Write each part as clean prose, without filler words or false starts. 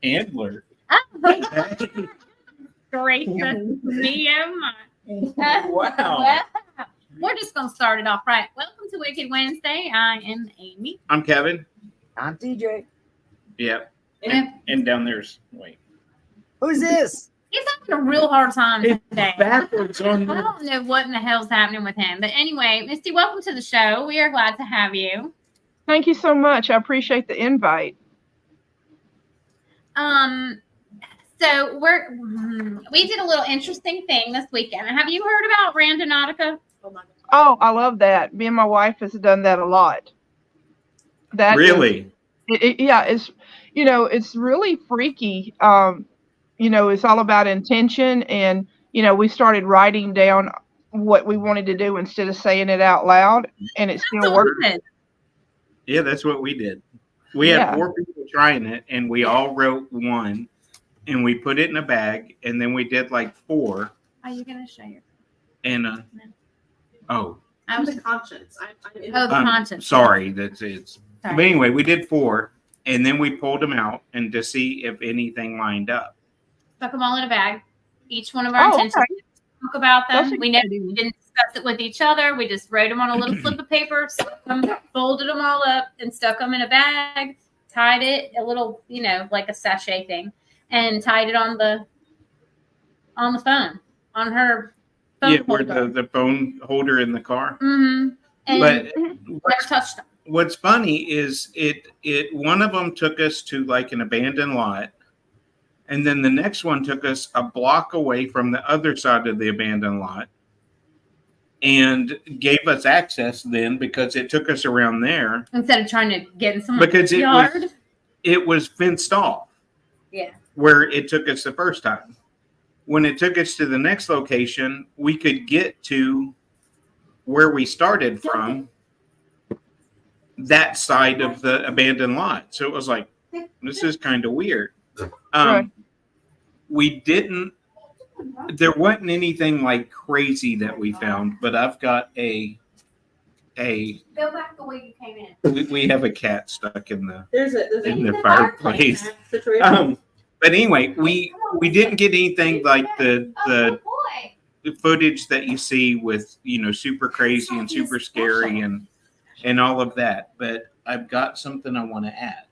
handler. Oh, gracious me and mine. Wow. We're just going to start it off right. Welcome to Wicked Wednesday. I am Amy. I'm Kevin. I'm TJ. Yep. Yep. And down there's wait. Who's this? He's having a real hard time It's today. backwards on I the. don't know what in the hell's happening with him. But anyway, Misty, welcome to the show. We are glad to have you. Thank you so much. I appreciate the invite. So we did a little interesting thing this weekend. Have you heard about Randonautica? Oh, I love that. Me and my wife has done that a lot. That Really? yeah, it's really freaky. It's all about intention, and we started writing down what we wanted to do instead of saying it out loud, and it still worked. Yeah, that's what we did. We had 4 people trying it, and we all wrote one, and we put it in a bag, and then we did like 4. Are you gonna show your? And I was the conscience. the conscience. sorry, that's it's. Sorry. But anyway, we did 4, and then we pulled them out and to see if anything lined up. Stuck them all in a bag. Each one of our intentions. Okay. Talk about them. That's We didn't discuss it with each other. We just wrote them on a little slip of paper, stuck them, folded them all up, and stuck them in a bag. Tied it a little, like a sachet thing, and tied it on the phone, on her phone Yeah, holder. where the phone holder in the car. Mm-hmm. And But never touched them. what's funny is it one of them took us to like an abandoned lot, and then the next one took us a block away from the other side of the abandoned lot and gave us access then because it took us around there Instead of trying to get in someone's because yard. it was fenced off Yeah. where it took us the first time. When it took us to the next location, we could get to where we started from, that side of the abandoned lot. So it was like, this is kind of weird. Right. There wasn't anything like crazy that we found, but I've got a Go back the way you came in. we have a cat stuck in the There's in a the fireplace. situation. But anyway, we didn't get anything like the footage that you see with super crazy and super scary and all of that. But I've got something I want to add.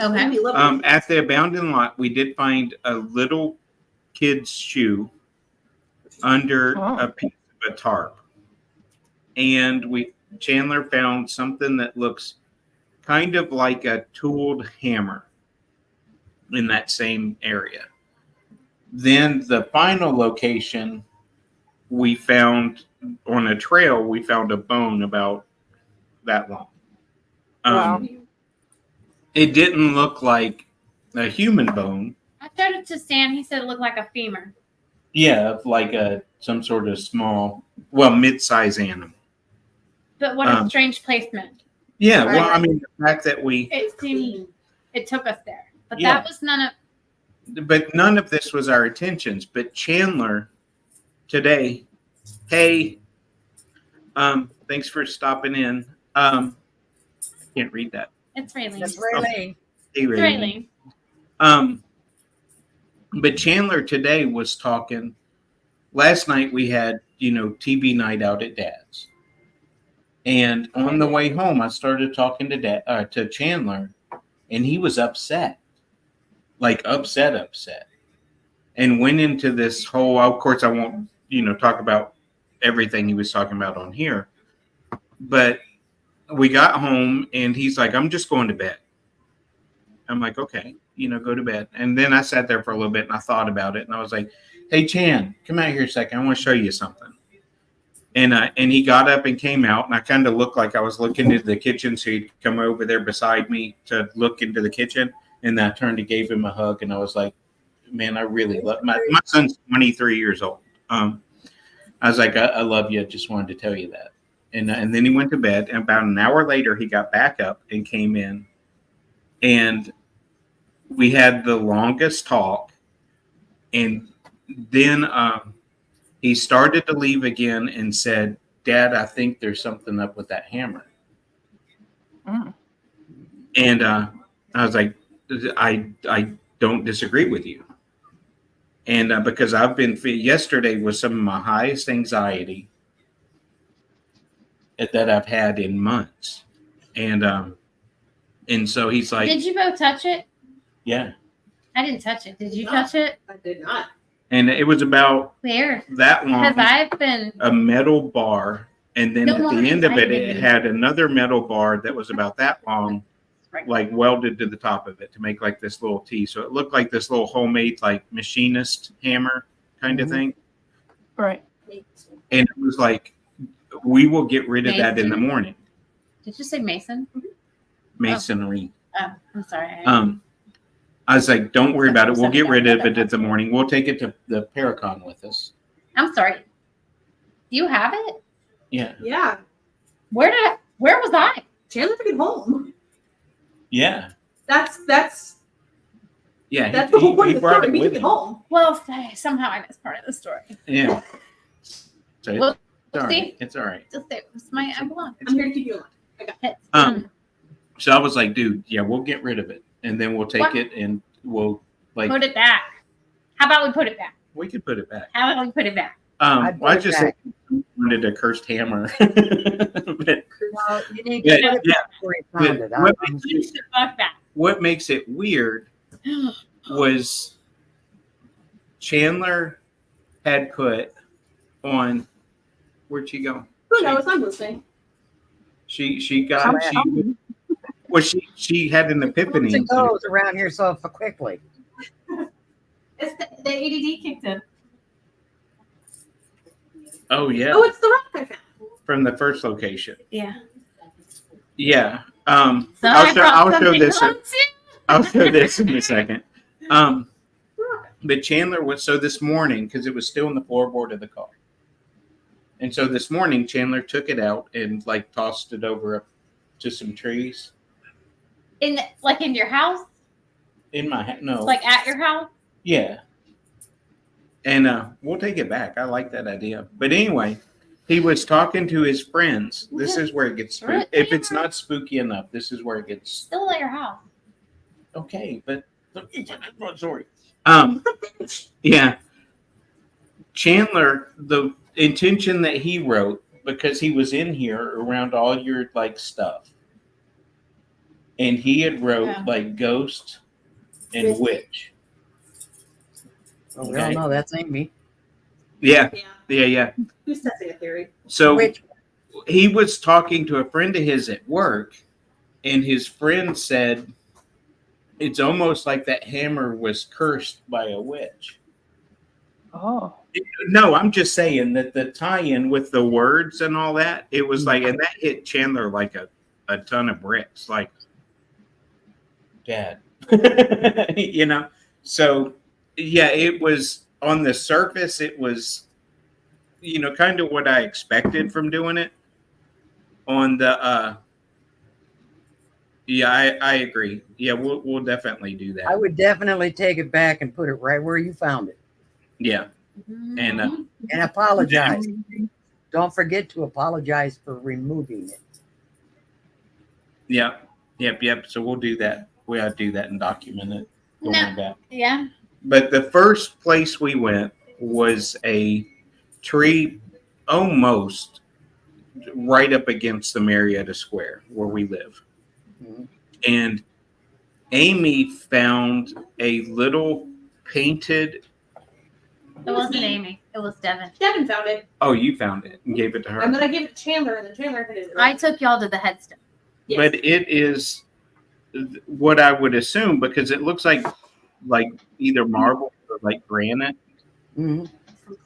Okay. At the abandoned lot, we did find a little kid's shoe under a piece of a tarp, and Chandler found something that looks kind of like a tooled hammer in that same area. Then the final location we found on a trail, we found a bone about that long. Wow. It didn't look like a human bone. I showed it to Stan. He said it looked like a femur. Yeah, of like some sort of small, mid-size animal. But what a strange placement. Yeah, well, I mean, the fact that It took us there. But Yeah. that was none of this was our intentions. But Chandler today, hey, thanks for stopping in. I can't read that. it's Raylene. That's Raylene. Hey, It's Raylene. Raylene. But Chandler today was talking. Last night we had, TV night out at Dad's. And on the way home, I started talking to Chandler, and he was upset. Like upset. And went into this whole, of course, I won't, talk about everything he was talking about on here. But we got home, and he's like, I'm just going to bed. I'm like, okay, go to bed. And then I sat there for a little bit, and I thought about it, and I was like, hey, Chan, come out here a second. I want to show you something. And he got up and came out, and I kind of looked like I was looking into the kitchen, so he'd come over there beside me to look into the kitchen. And then I turned and gave him a hug, and I was like, man, I really love my son's 23 years old. I was like, I love you. I just wanted to tell you that. And then he went to bed, and about an hour later, he got back up and came in, and we had the longest talk. And then he started to leave again and said, Dad, I think there's something up with that hammer. And I was like, I don't disagree with you. And because I've been yesterday was some of my highest anxiety that I've had in months, and so he's like, Did you both touch it? yeah, I didn't touch it. Did you touch it? I did not. and it was about Where? that long, Because I've been. a metal bar, and then No at more the end of it, it anxiety. had another metal bar that was about that long, Right. like welded to the top of it to make like this little T. So it looked like this little homemade like machinist hammer kind of Mhm. thing. Right. And it was like, we will get rid of that in the Mason? morning. Did you say Mason? Masonry. Oh, I'm sorry. I was like, don't worry about it. We'll get rid of it in the morning. We'll take it to the Paracon with us. I'm sorry. Do you have it? Yeah. Yeah. Where was I? Chandler took it home. Yeah. That's Yeah. the whole point of the brought story. it We with took it him. home. Well, somehow I missed part of the story. Yeah. So Well, it's all right. see? It's all right. Just it was my I belong. I'm here to keep you alive. Hits. So I was like, dude, yeah, we'll get rid of it. And then we'll take What? it and we'll like, Put it back. How about we put it back? we could put it back. How about we put it back? I'd Well, I put it just back. wanted a cursed hammer. But Well, you need Yeah, to put it yeah. back where you found it. What I'm- makes Push it- the fuck back. what makes it weird was Chandler had put on, where'd she go? Who knows? I'm listening. She had an epiphany. It goes around here so quickly. It's the ADD kicked in. Oh yeah, Oh, it's the rock I found. from the first location. Yeah. Yeah. So I'll show something this. home too. I'll show this in a second. But Chandler was so this morning because it was still in the floorboard of the car, and so this morning Chandler took it out and like tossed it over to some trees In your house, in my no, like at your house. yeah. And we'll take it back. I like that idea. But anyway, he was talking to his friends. This is where it gets spooky. If it's not spooky enough, this is where it gets Still at your house. okay. But sorry. Yeah. Chandler, the intention that he wrote because he was in here around all your like stuff, and he had wrote like ghost and witch. Well, we all know that's Amy. Yeah, Yeah. yeah. Who's testing a theory? So Which he was talking to a friend of his at work, and his friend said it's almost like that hammer was cursed by a witch. Oh. No, I'm just saying that the tie-in with the words and all that, it was like, and that hit Chandler like a ton of bricks. Like, Dad, you know. So yeah, it was on the surface. It was, kind of what I expected from doing it. On the yeah, I agree. Yeah, we'll definitely do that. I would definitely take it back and put it right where you found it Yeah, and and apologize. Don't forget to apologize for removing it. yep. So we'll do that. We ought to do that and document it. Going back. Yeah. But the first place we went was a tree almost right up against the Marietta Square where we live. Mhm. And Amy found a little painted. It wasn't Amy. It was Devin. Devin found it. Oh, you found it and gave it to her. And then I gave it to Chandler, and then Chandler hit it. I took y'all to the headstone. Yes. But it is what I would assume because it looks like either marble or like granite, Mhm.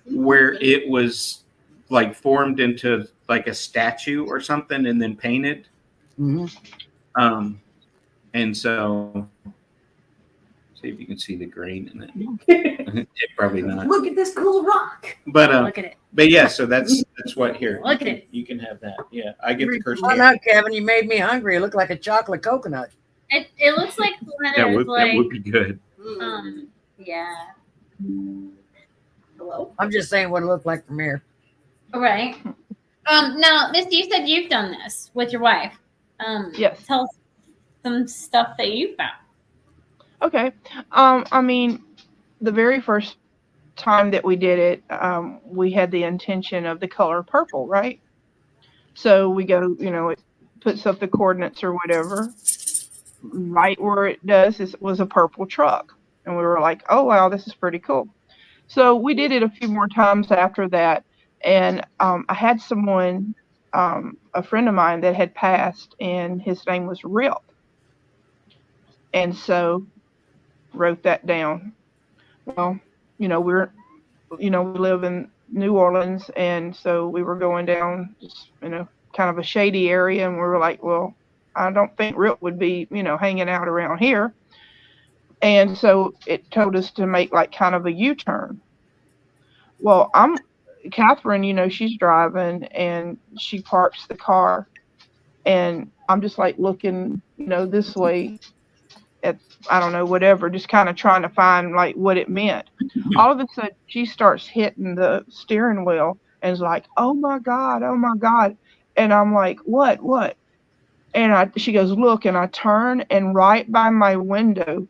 where it was like formed into like a statue or something and then painted. Mhm. And so see if you can see the grain in it. Probably not. Look at this cool rock. But Look at it. yeah, so that's what here. Look at it. You can have that. Yeah, I get the cursed Oh hammer. no, Kevin, you made me hungry. It looked like a chocolate coconut. It looks like one That of would those like be good. yeah. Hello. I'm just saying what it looked like from here. Right. Now, Misty, you said you've done this with your wife. Yes. Tell us some stuff that you found. Okay. I mean, the very first time that we did it, we had the intention of the color purple, right? So we go, it puts up the coordinates or whatever. Right where it does was a purple truck. And we were like, oh, wow, this is pretty cool. So we did it a few more times after that. And I had someone, a friend of mine that had passed, and his name was Rip. And so wrote that down. Well, we live in New Orleans, and so we were going down just, kind of a shady area, and we were like, well, I don't think Rip would be, hanging out around here. And so it told us to make like kind of a U-turn. Well, Catherine, she's driving and she parks the car, and I'm just like looking, this way at, I don't know, whatever, just kind of trying to find like what it meant. All of a sudden she starts hitting the steering wheel and is like, oh my God, oh my God. And I'm like, what? And she goes, look, and I turn, and right by my window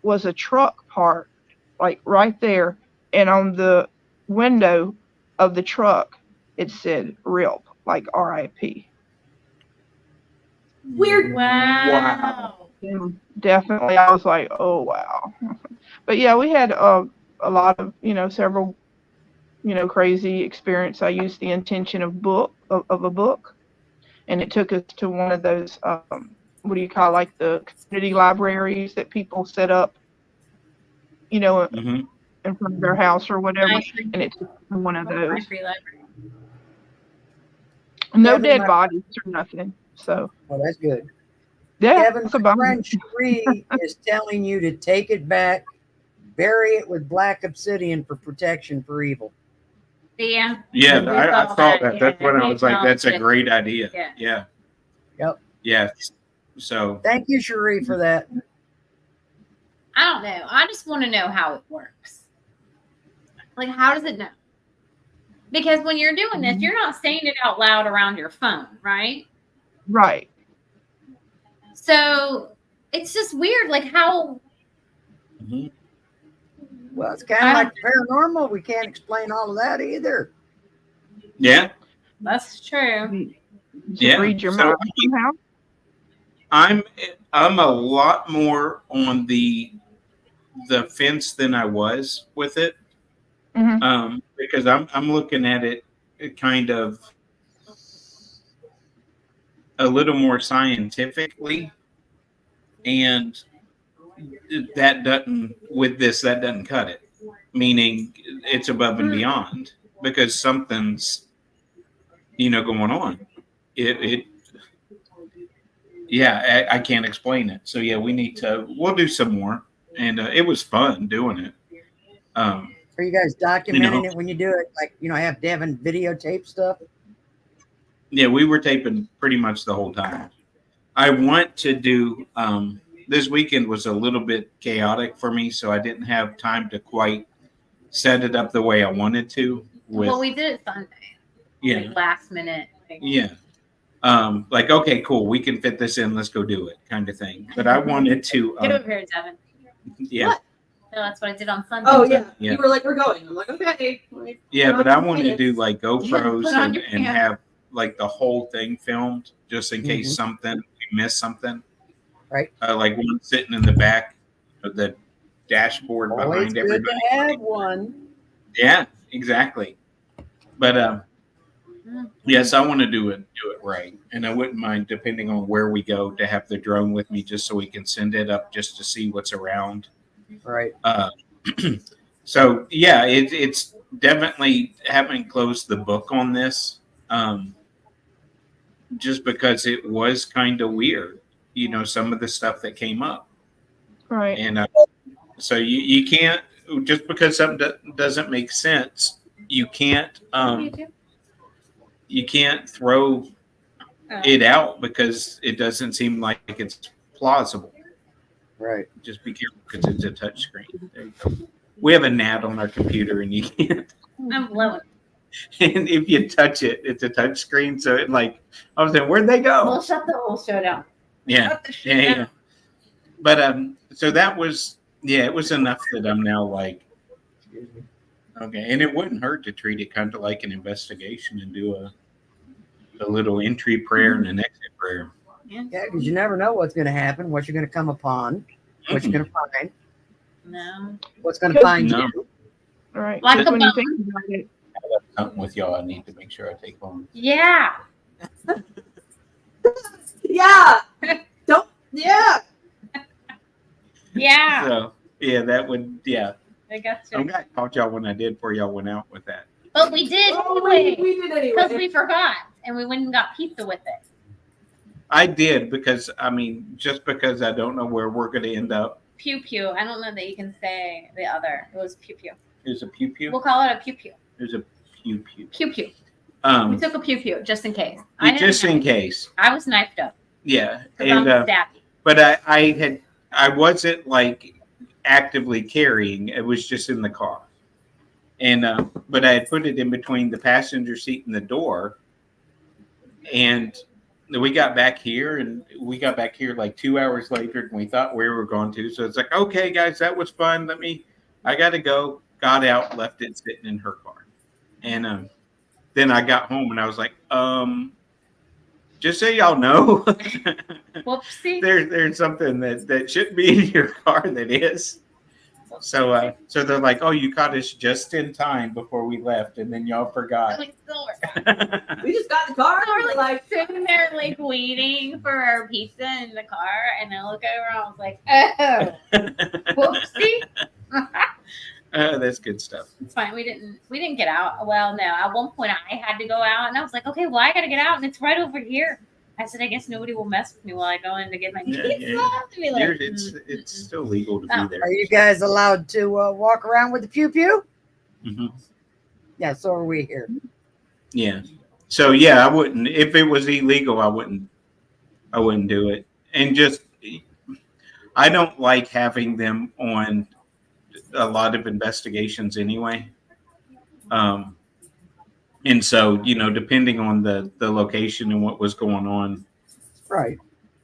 was a truck parked, like right there. And on the window of the truck, it said RIP, like RIP. Weird. Wow. And definitely, I was like, oh, wow. But yeah, we had a lot of, several, crazy experience. I used the intention of a book, and it took us to one of those, what do you call, like the community libraries that people set up, Mhm. in front of their house or whatever, Library. and it's one of those. Library. No Kevin, dead my- bodies or nothing. So Well, that's good. yeah, Kevin, that's a my bummer. friend Cherie is telling you to take it back, bury it with black obsidian for protection for evil. Yeah. Yeah, We I saw saw that, that. That's yeah. when I was like, that's a great idea. Yeah. Yeah. Yep. Yeah. So Thank you, Cherie, for that. I don't know. I just want to know how it works. Like, how does it know? Because when you're doing this, you're not saying it out loud around your phone, right? Right. So it's just weird. Like, how? Mhm. Well, it's kind of like paranormal. We can't explain all of that either. Yeah. That's true. Did Yeah, read your so- mind somehow? I'm a lot more on the fence than I was with it. Mhm. Because I'm looking at it kind of a little more scientifically, and that doesn't cut it. Meaning it's above and beyond, because something's going on. It yeah, I can't explain it. So yeah, we'll do some more, and it was fun doing it. Are you guys documenting it when you do it? Like, have Devin videotape stuff? Yeah, we were taping pretty much the whole time. I want to do this weekend was a little bit chaotic for me, so I didn't have time to quite set it up the way I wanted to. Well, we did it Sunday. Yeah. Like last minute. Yeah. Like, okay, cool, we can fit this in, let's go do it, kind of thing. But I wanted to Get over here, Devin. yeah. What? No, that's what I did on Sunday. Oh yeah. Yeah. You were like, we're going. I'm like, okay. Yeah, but I want to do like GoPros Put on and your camera. have like the whole thing filmed, just in case we miss something. Right. Like one sitting in the back of the dashboard Always behind good everybody. to have one. Yeah, exactly. But yes, I want to do it right, and I wouldn't mind, depending on where we go, to have the drone with me just so we can send it up just to see what's around. Right. So yeah, it's definitely haven't closed the book on this, just because it was kind of weird, some of the stuff that came up, Right. and so you can't, just because something doesn't make sense, you can't throw it out because it doesn't seem like it's plausible. Right. Just be careful because it's a touch screen. There you go. We have a gnat on our computer, and you can't. I'm blowing. And if you touch it, it's a touch screen. So it I was saying, where'd they go? We'll shut the whole show down. Yeah. Shut the shit down. But so that was, yeah, it was enough that I'm now like, okay. And it wouldn't hurt to treat it kind of like an investigation and do a little entry prayer and an exit prayer. Yeah, because you never know what's going to happen, what you're going to come upon, what you're going to find, No. what's going to find No. you. All right. Like Just a when you bone. think about it. I left something with y'all I need to make sure I take home. Yeah. Yeah. Don't. Yeah. Yeah. So, yeah, that would, yeah. I got I'm you. glad I caught y'all when I did before y'all went out with that. But we did Oh, anyway. we did Because anyway. we forgot. And we went and got pizza with it. I did because, I mean, just because I don't know where we're going to end up. Pew pew. I don't know that you can say the other. It was pew pew. There's a pew pew. We'll call it a pew pew. There's a pew pew. Pew pew. We Um, took a pew pew just in case. I just didn't in have- case. I was knifed up. Yeah. Because I'm And, stabbed. but I wasn't like actively carrying. It was just in the car. And, but I had put it in between the passenger seat and the door. And we got back here like 2 hours later than we thought we were going to. So it's like, okay, guys, that was fun. I got to go. Got out, left it sitting in her car. And then I got home and I was like, just so y'all know, Whoopsie. there's something that shouldn't be in your car that is. So they're like, oh, you caught us just in time before we left, and then y'all forgot. Like, so We just got in the car. So we're We're like like, sitting there, like waiting for our pizza in the car, and I look over and I was like, "Oh, whoopsie!" That's good stuff. It's fine. We didn't get out. Well, no. At one point, I had to go out, and I was like, "Okay, well, I got to get out, and it's right over here." I said, "I guess nobody will mess with me while I go in to get my Yeah, pizza." yeah. To be like, It's still legal to Oh. be there. Are you guys allowed to walk around with the pew pew? hmm Yeah, so are we here. Yeah. So yeah, I wouldn't. If it was illegal, I wouldn't do it. And just, I don't like having them on a lot of investigations anyway. And so, depending on the location and what was going on. Right.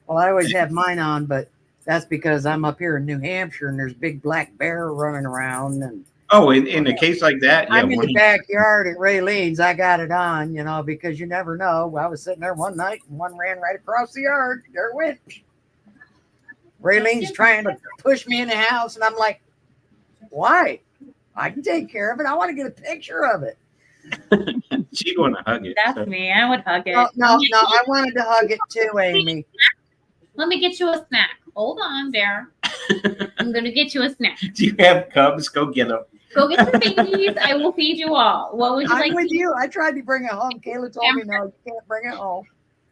Well, I always have mine on, but that's because I'm up here in New Hampshire and there's big black bear running around. And Oh, in a case like that, yeah. I'm in the backyard at Raylene's. I got it on, because you never know. I was sitting there one night and one ran right across the yard. There it went. Raylene's trying to push me in the house, and I'm like, why? I can take care of it. I want to get a picture of it. She'd want to hug it. That's so. me. I would hug it. No, I wanted to hug it too, Amy. Let me get you a snack. Hold on, Bear. I'm gonna get you a snack. Do you have cubs? Go get them. Go get the babies. I will feed you all. What would you I'm like? with to you. I tried to bring it home. Kayla told me, no, you can't bring it home.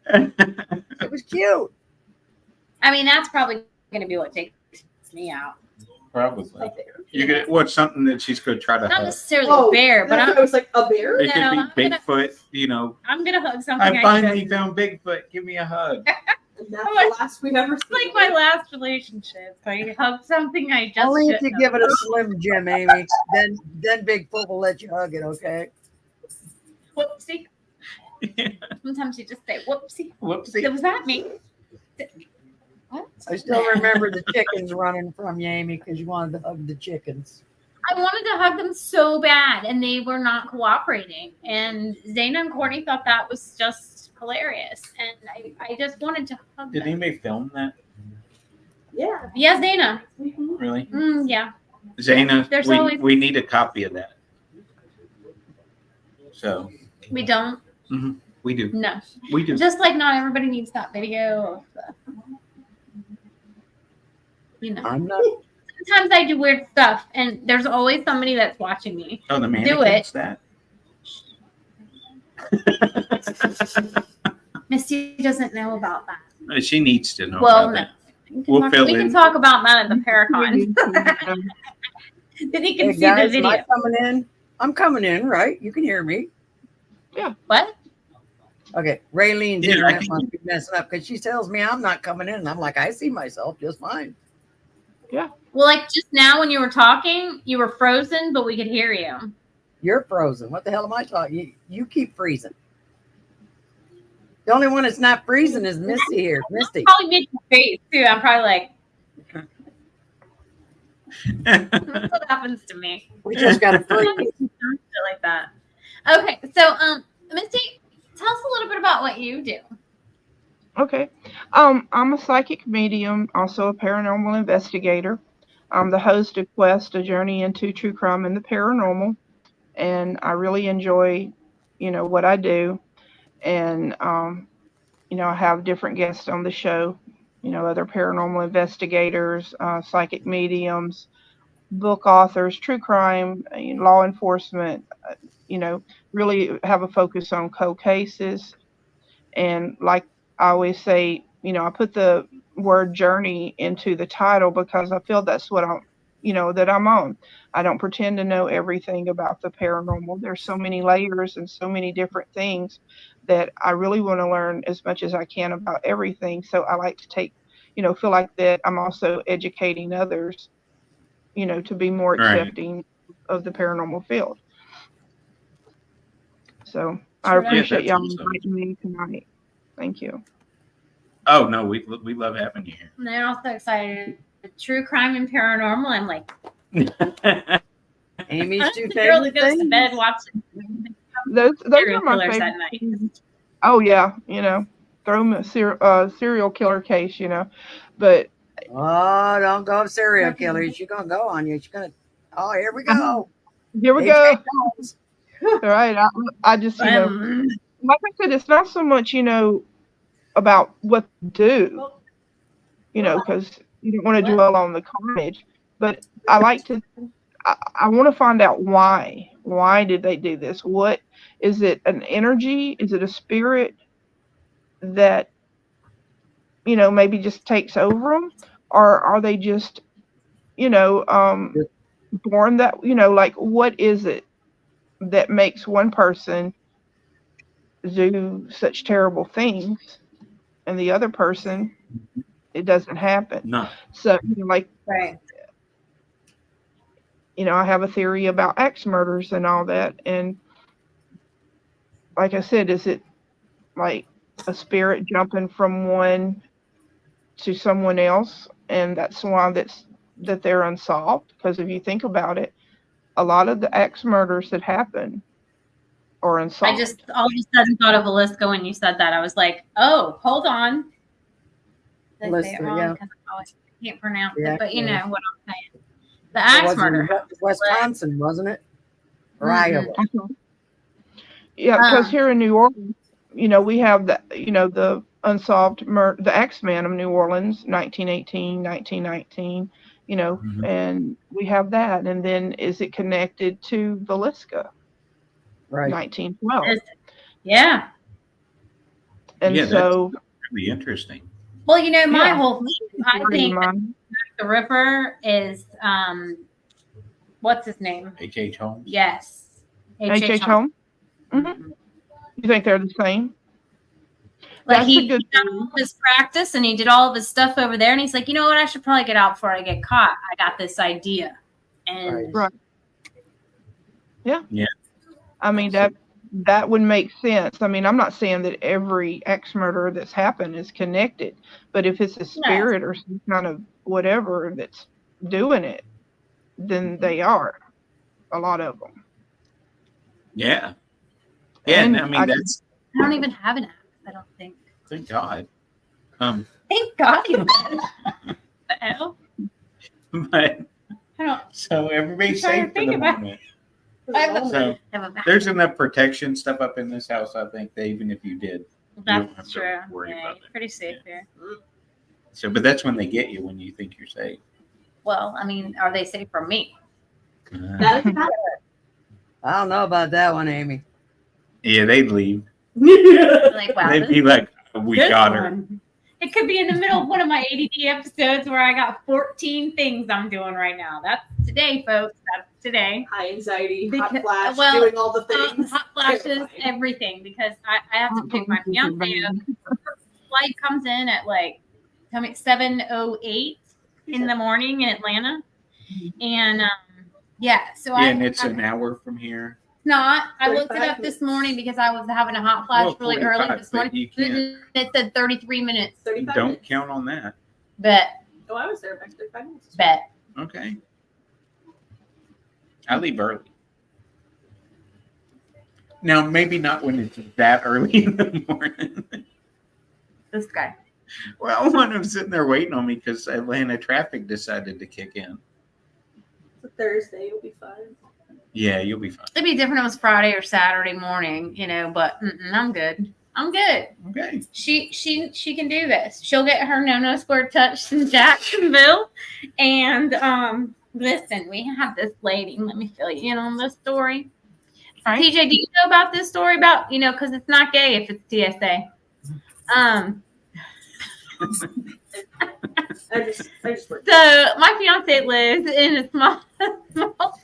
It was cute. I mean, that's probably gonna be what takes me out. Probably. You're gonna what's something that she's gonna try to Not hug. necessarily oh, a bear, but I was like, a bear? It No, could I'm be gonna- Bigfoot. I'm gonna hug something. I finally found Bigfoot. Give me a hug. And that's the last we've ever It's seen. like my last relationship. I hugged something I just Only if you shouldn't give have. it a Slim Jim, Amy. Then Bigfoot will let you hug it, okay? Whoopsie. Sometimes you just say whoopsie. Whoopsie. Was that me? What? I still remember the chickens running from you, Amy, because you wanted to hug the chickens. I wanted to hug them so bad, and they were not cooperating. And Zaina and Courtney thought that was just hilarious, and I just wanted to hug Did them. anybody film that? Yeah. Yeah, Zaina. Really? Yeah. Zaina, There's always- we need a copy of that. So We don't. we do. No. We do. Just like not everybody needs that video of the, I'm not. Sometimes I do weird stuff, and there's always somebody that's watching me. Oh, the Do mannequin's that? Misty doesn't know about that. She needs to know Well, about no. that. We can We'll talk- fill we in. can talk about that at the Paracon. Then you can Hey, see guys, the am I video. coming in? I'm coming in, right? You can hear me. What? Okay, Raylene's Yeah, I internet can- must be messing up because she tells me I'm not coming in. And I'm like, I see myself just fine. Well, like just now when you were talking, you were frozen, but we could hear you. You're frozen. What the hell am I talking? You keep freezing. The only one that's not freezing is Misty here. Misty. Probably made your face too. I'm probably like, That's what happens to me. We just got to freeze. Like that. Okay, so Misty, tell us a little bit about what you do. Okay. I'm a psychic medium, also a paranormal investigator. I'm the host of Quest, a journey into true crime and the paranormal. And I really enjoy, what I do. And, I have different guests on the show, other paranormal investigators, psychic mediums, book authors, true crime, law enforcement, really have a focus on cold cases. And like I always say, I put the word journey into the title because I feel that's what that I'm on. I don't pretend to know everything about the paranormal. There's so many layers and so many different things that I really want to learn as much as I can about everything. So I like to feel like that I'm also educating others, to be more Right. accepting of the paranormal field. So I Sure. appreciate Yeah, y'all that's awesome. inviting me tonight. Thank you. Oh no, we love having you And they're also excited. True crime and paranormal. I'm like, here. Amy's two the girl that favorite goes to bed things. watching Those serial are my killers favorite at night. things. Oh yeah, throw them a serial killer case, but Oh, don't go serial killers. She's gonna go on you. She's gonna. Oh, here we go. here we AJ go. knows. All right, I just like I said, it's not so much about what to do, because you don't want to dwell on the carnage, but I like to. I want to find out why. Why did they do this? What is it? An energy? Is it a spirit that maybe just takes over them, or are they just born that like what is it that makes one person do such terrible things and the other person it doesn't happen? No. So Right. I have a theory about axe murders and all that, and like I said, is it like a spirit jumping from one to someone else, and that's why that they're unsolved? Because if you think about it, a lot of the axe murders that happen are unsolved. I just all of a sudden thought of Aliska when you said that. I was like, oh, hold on. Did I say it Aliska, wrong? yeah. Because I always can't pronounce Yeah, it, but you yeah. know what I'm saying. The It axe was in murder. Wisconsin, wasn't it? Or Mhm. Iowa. Yeah, because here in New Orleans, we have the unsolved murder, the Axeman of New Orleans, 1918, 1919, Mhm. and we have that. And then is it connected to Villisca, Right. 1912? Yeah. And Yeah, so, that's really interesting. Well, my Yeah. whole thing, I think the Ripper is what's his name? H.H. Holmes. Yes. H.H. Holmes. Mhm. You think they're the same? Like That's a he good got all of his practice and he did all of his stuff over there, and he's like, you know what? I should probably get out before I get caught. I got this idea, and Right. Yeah. Yeah. I mean that would make sense. I mean, I'm not saying that every axe murder that's happened is connected, but if it's a spirit or some kind of whatever that's doing it, then they are, a lot of them. Yeah. Yeah, And I mean that's. I don't even have an axe. I don't think. Thank God. Thank God you did. The hell? But I don't. so everybody's I'm trying safe to for think the about- moment. I have a- So have a back. there's enough protection stuff up in this house. I think that even if you did, don't have That's to true. worry Yeah, about you're it. pretty safe here. so but that's when they get you when you think you're safe. Well, I mean, are they safe from me? That is not I don't know about that one, Amy. Yeah, they'd leave. Like, wow, They'd this be like, we this got her. one. It could be in the middle of one of my ADD episodes where I got 14 things I'm doing right now. That's today, folks. That's today. high anxiety, Because- hot flash, well, doing all the things. Hot flashes, Terrifying. everything, because I have to pick my fiance up. Flight comes in at like 7:08 in the morning in Atlanta, and yeah, so And I it's an hour from here. not. I looked it 45 up this morning because I was having a hot flash Well, really 45, early this but morning. you can't. It said 33 minutes. 35 Don't minutes. count on that. Bet, Oh, I was there back 35 minutes. bet. Okay. I leave early. Now, maybe not when it's that early in the morning. This guy. Well, when I'm sitting there waiting on me because Atlanta traffic decided to kick in. It's a Thursday. You'll be fine. Yeah, you'll be fine. It'd be different if it was Friday or Saturday morning, but I'm good. I'm good. Okay. She can do this. She'll get her no square touched in Jacksonville. And listen, we have this lady. Let me fill you in on this story. Right. TJ, do you know about this story about, because it's not gay if it's TSA? I just worked. So my fiance lives in a small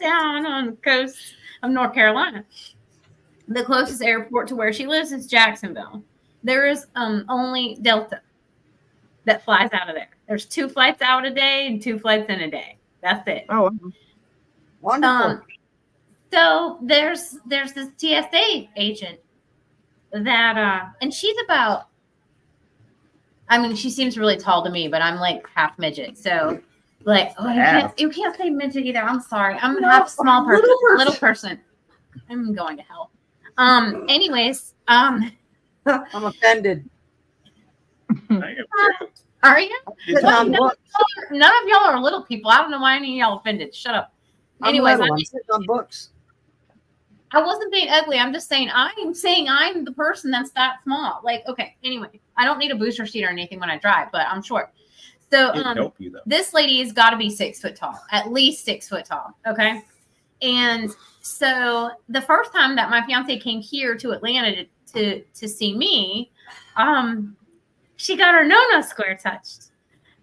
town on the coast of North Carolina. The closest airport to where she lives is Jacksonville. There is only Delta that flies out of there. There's 2 flights out a day and 2 flights in a day. That's it. Oh, Wonderful. So there's this TSA agent that and she's about, she seems really tall to me, but I'm like half midget. So you can't say midget either. I'm sorry. I'm half small person, little person. I'm going to hell. Anyways, I'm offended. are you? It's Well, None of y'all are little people. I don't know why any of y'all offended. Shut up. Anyways, I'm sitting on books. I wasn't being ugly. I'm just saying I'm the person that's that small. Okay. Anyway, I don't need a booster seat or anything when I drive, but I'm short. So It'd help you though. this lady has got to be 6 foot tall, at least 6 foot tall. Okay. And so the first time that my fiance came here to Atlanta to see me, she got her no square touched.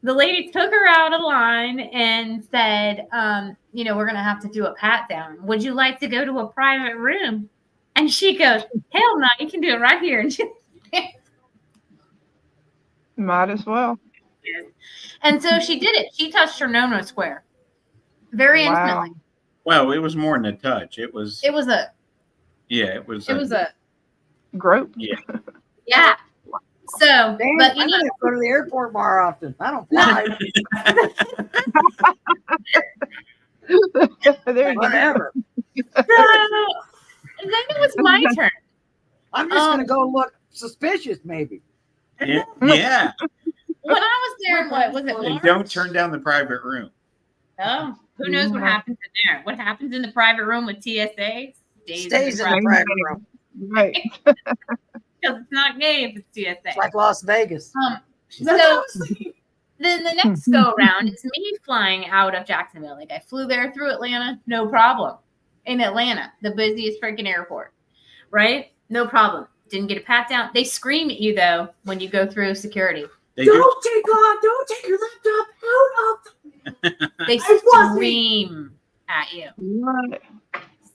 The lady took her out of line and said, we're going to have to do a pat down. Would you like to go to a private room? And she goes, hell no, you can do it right here. And she might as well. And so she did it. She touched her no square very intimately. Well, it was more than a touch. It was a Grope. yeah. So, Damn, but I gotta go to the airport more often. I don't fly. There you go. Whatever. then it was my turn. I'm just gonna go look suspicious, maybe. yeah. When I was there, what was it? And March? don't turn down the private room. Oh, who knows what happens in there? What happens in the private room with TSA Stays in the private room. Right. because it's not gay if it's TSA. It's like Las Vegas. So then the next go around is me flying out of Jacksonville. I flew there through Atlanta, no problem. In Atlanta, the busiest freaking airport, right? No problem. Didn't get a pat down. They scream at you though when you go through security. Don't take your laptop out of. They scream at you. Right.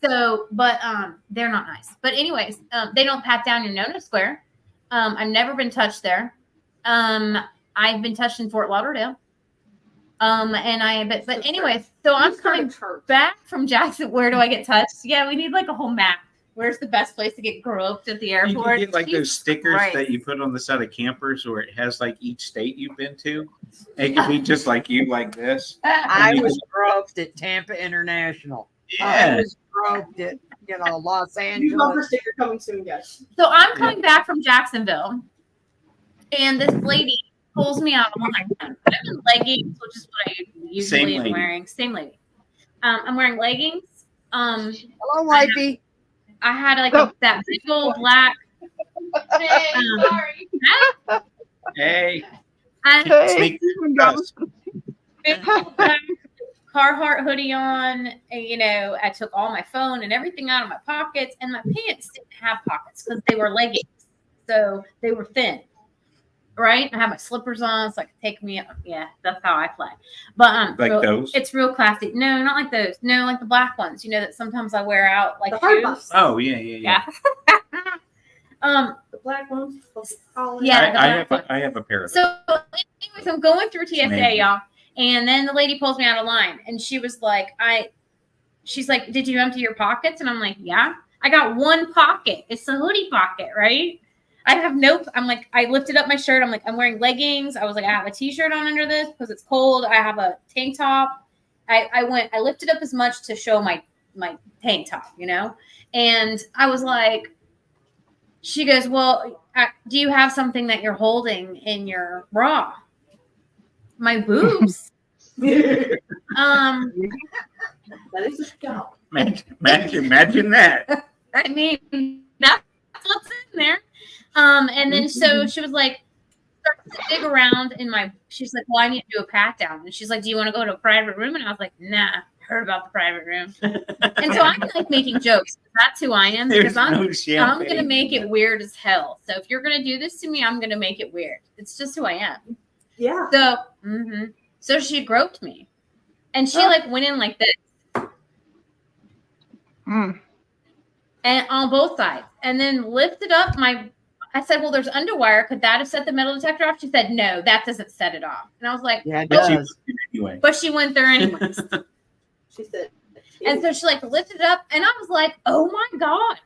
So, but they're not nice. But anyways, they don't pat down your no square. I've never been touched there. I've been touched in Fort Lauderdale. But anyways, so I'm coming back from Jackson. Where do I get touched? Yeah, we need like a whole map. Where's the best place to get groped at the You airport? can get like those stickers Christ. that you put on the side of campers where it has like each state you've been to. It could be just like you like this. I was groped at Tampa International. I Yeah. was groped at, Los New bumper Angeles. sticker coming soon, guys. So I'm coming back from Jacksonville, and this lady pulls me out of line. I'm in leggings, which is what I usually am wearing. Same lady. I'm wearing leggings. Hello, wifey. I had that big old black. Sorry. Hey. I Sneak us. big old black Carhartt hoodie on. And, I took all my phone and everything out of my pockets, and my pants didn't have pockets because they were leggings, so they were thin. Right? I have my slippers on, so I could take me up. Yeah, that's how I play. But Like those? it's real classy. No, not like those. No, like the black ones. That sometimes I wear out like The hard shoes. buffs. Oh, yeah. The black ones. Yeah. I have a pair of those. So, anyways, I'm going through TSA, Maybe. y'all, and then the lady pulls me out of line, and she was like, she's like, "Did you empty your pockets?" And I'm like, "Yeah, I got one pocket. It's the hoodie pocket, right?" I lifted up my shirt. I'm like, I'm wearing leggings. I was like, I have a t-shirt on under this because it's cold. I have a tank top. I lifted up as much to show my my tank top, And I was like, she goes, well, do you have something that you're holding in your bra? My boobs. That is a scalp. Imagine that. I mean, that's what's in there. And then so she was like, started to dig around in my. She's like, well, I need to do a pat down. And she's like, do you want to go to a private room? And I was like, nah, heard about the private room. And so I'm like making jokes. That's who I am because I'm going to make it weird as hell. So if you're going to do this to me, I'm going to make it weird. It's just who I am. Yeah. So, so she groped me, and she like went in like this, and on both sides, and then lifted up my. I said, "Well, there's underwire. Could that have set the metal detector off?" She said, "No, that doesn't set it off." And I was like, Yeah, it But she does. went anyway. But she went there anyways. She said. And so she like lifted it up, and I was like, "Oh my god!"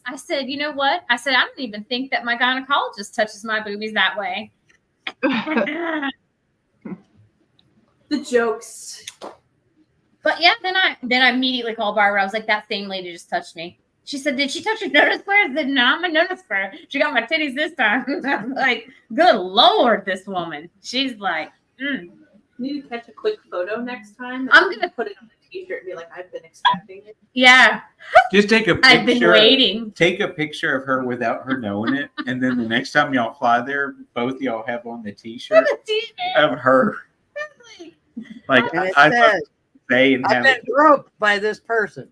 I said, "You know what?" I said, "I don't even think that my gynecologist touches my boobies that way." The jokes. But yeah, then I immediately called Barbara. I was like, "That same lady just touched me." She said, "Did she touch your notice square?" I said, "No, I'm a notice square. She got my titties this time." I'm like, "Good Lord, this woman." She's like, Need to catch a quick photo next time. I'm gonna put it on a t-shirt and be like, I've been expecting it. "Yeah, Just take a picture. I've been waiting." Take a picture of her without her knowing it, and then the next time y'all fly there, both y'all have on the T-shirt of her. Like And it I says, say and I've have been it. groped by this person.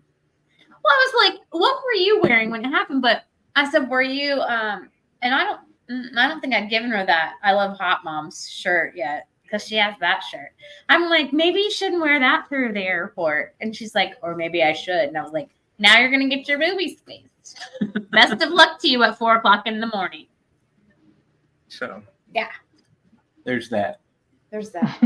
Well, I was like, "What were you wearing when it happened?" But I said, "Were you?" And I don't think I'd given her that "I Love Hot Moms" shirt yet because she has that shirt. I'm like, maybe you shouldn't wear that through the airport. And she's like, or maybe I should. And I was like, now you're gonna get your boobies squeezed. Best of luck to you at 4:00 in the morning. So Yeah, there's that. there's that.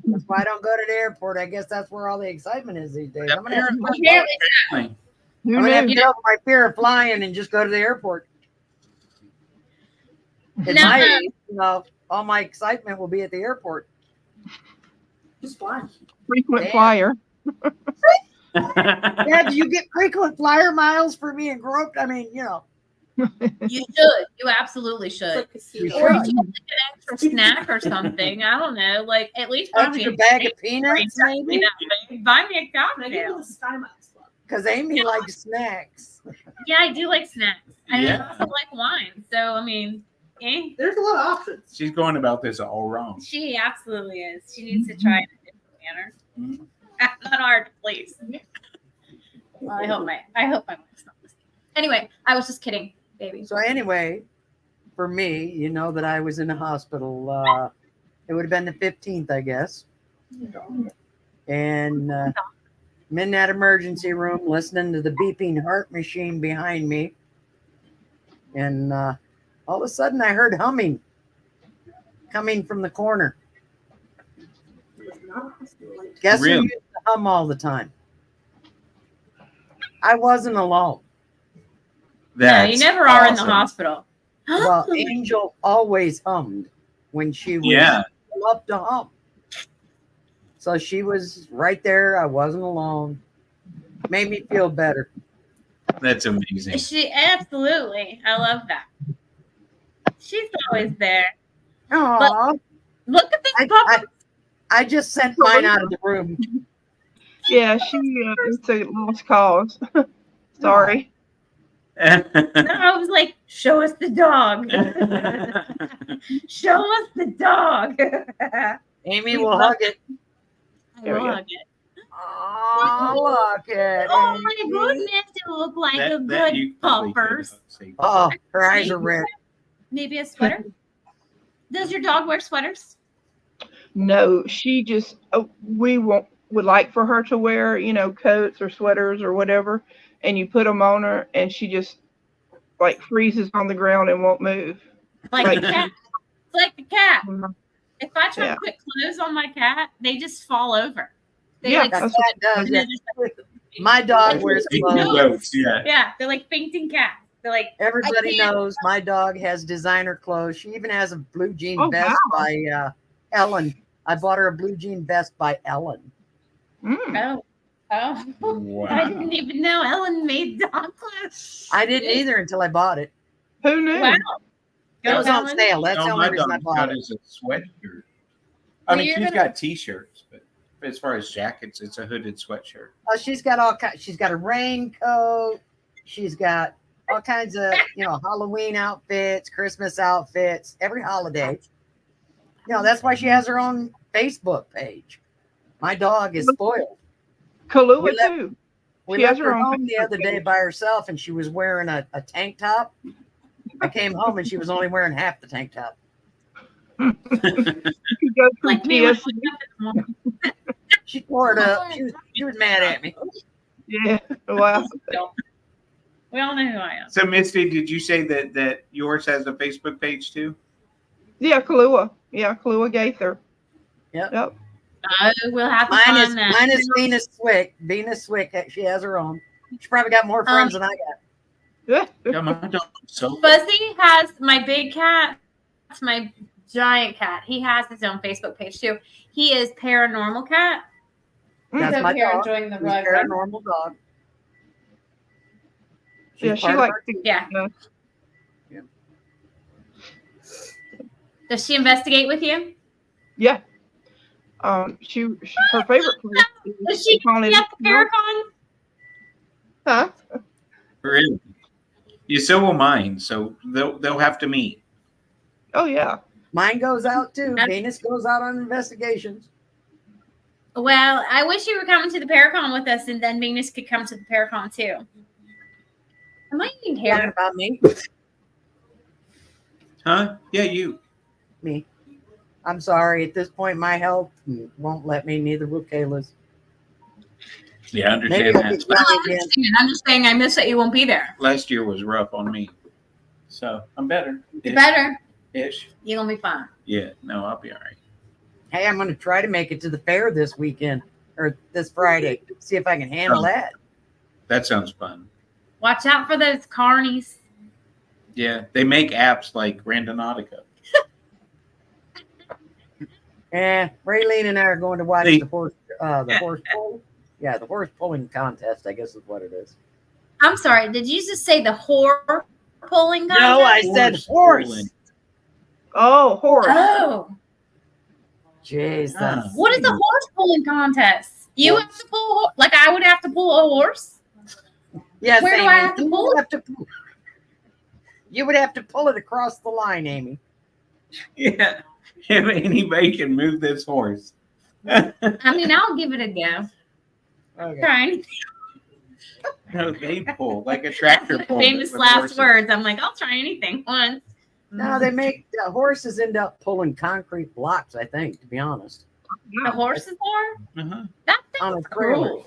That's why I don't go to the airport. I guess that's where all the excitement is these days. I'm gonna have Apparently, Who to knew? get over my fear of flying and just go to the airport. At No. my age, all my excitement will be at the airport. Just fly. Frequent Damn. flyer. Yeah, do you get frequent flyer miles for being groped? I mean, you should. You absolutely It's should. like casino. Or you should. should get an extra snack or something. I don't know. Like at least buy me extra a bag of peanuts, maybe? Buy me a Can I get cocktail. to the Sky Miles Club? Because Amy likes snacks. Yeah, I do like snacks. I Yeah. also like wine. So I mean, There's a lot of options. She's going about this all wrong. she absolutely is. She needs to try it in a different manner. Mhm. Not hard to please. Well, I hope my wife's not listening. Anyway, I was just kidding, baby. So anyway, for me, that I was in the hospital. It would have been the 15th, I guess. And I'm in that emergency room listening to the beeping heart machine behind me. And all of a sudden I heard humming coming from the corner. It was not a hospital. Guess who Really? used to hum all the time? I wasn't alone. No, you never are in the awesome. hospital. Well, Angel always hummed when she was Yeah. loved to hum. So she was right there. I wasn't alone. Made me feel better. That's amazing. She absolutely. I love that. She's always there. Aw, Look at this I, puppy. I just sent mine out of the room. Yeah, it's a lost cause. Sorry. No, I was like, show us the dog. Show us the dog. Amy will hug it. I There we go. love it. Oh, look at Oh my Amy. goodness, it look like a That good you probably could puppers. say. Oh, her eyes are red. Maybe a sweater. Does your dog wear sweaters? No, she just would like for her to wear, coats or sweaters or whatever, and you put them on her, and she just like freezes on the ground and won't move. Like Right. the cat. It's like the cat. Mhm. If I try Yeah. to put clothes on my cat, they just fall over. They Yeah, like, That that's cat does. and they're Yeah. just like- My dog wears clothes. Goats, yeah. yeah, they're like fainting cats. They're like, Everybody I can't. knows my dog has designer clothes. She even has a blue jean Oh, vest wow. by Ellen. I bought her a blue jean vest by Ellen. Mm. Oh, Oh, Wow. I didn't even know Ellen made dog clothes. I didn't either until I bought it. Who knew? Wow. It was on Ellen. sale. That's the No, only my reason I dog's bought got it. is a sweatshirt. I Well, mean, you're she's gonna- got t-shirts, but as far as jackets, it's a hooded sweatshirt. Oh, she's got all kinds. She's got a raincoat. She's got all kinds of, Halloween outfits, Christmas outfits, every holiday. That's why she has her own Facebook page. My dog is spoiled. Kahlua We left- too. We She has left her her own home the Facebook other day page. by herself, and she was wearing a tank top. I came home and she was only wearing half the tank top. You go through Like me when I TSC. wake up in the morning. She tore it up. She was mad at me. Yeah. Wow. We all know who I am. So, Misty, did you say that yours has a Facebook page too? Yeah, Kahlua. Yeah, Kahlua Gaither. Yep. Yep. Oh, we'll have to Mine find that. is Venus Swick. Venus Swick. She has her own. She probably got more friends than I got. Yeah, my dog's so Fuzzy has my big cat. That's my giant cat. He has his own Facebook page too. He is Paranormal Cat. He's That's over my here dog. enjoying the She's rug. a paranormal dog. Yeah, She's she part of likes our team. Yeah. Yeah. Does she investigate with you? Yeah. She her favorite place Does she haunted- at the Paracon? Huh? really. Yeah, so will mine. So they'll have to meet. Oh yeah. Mine goes out too. Venus goes out on investigations. Well, I wish you were coming to the Paracon with us, and then Venus could come to the Paracon too. Am I eating Talking hair? about me. Huh? Yeah, you. Me. I'm sorry. At this point, my health won't let me. Neither will Kayla's. Yeah, I Maybe understand I'll that. get But young again. I'm just saying I miss that you won't be there. last year was rough on me. So I'm better. You're better. Ish. You're gonna be fine. Yeah, no, I'll be all right. Hey, I'm going to try to make it to the fair this weekend or this Friday. See if I can handle that. That sounds fun. Watch out for those carnies. Yeah, they make apps like Randonautica. Raylene and I are going to watch Hey. the horse pulling. Yeah, the horse pulling contest, I guess is what it is. I'm sorry. Did you just say the horror pulling contest? No, I said horse. pulling. Oh, horse. Oh, Jesus. Ah. what is the horse pulling contest? You have to pull like I would have to pull a horse. Yes, Where do Amy, I have to you pull would it? have to You would have to pull it across the line, Amy. Yeah, if anybody can move this horse. I mean, I'll give it a go. Okay. Try anything. No, they pull like a tractor pull. Famous with last horses. words. I'm like, I'll try anything once. No, they make horses end up pulling concrete blocks, I think, to be honest. The horses are. Uh-huh. That On a thing's trailer. cruel.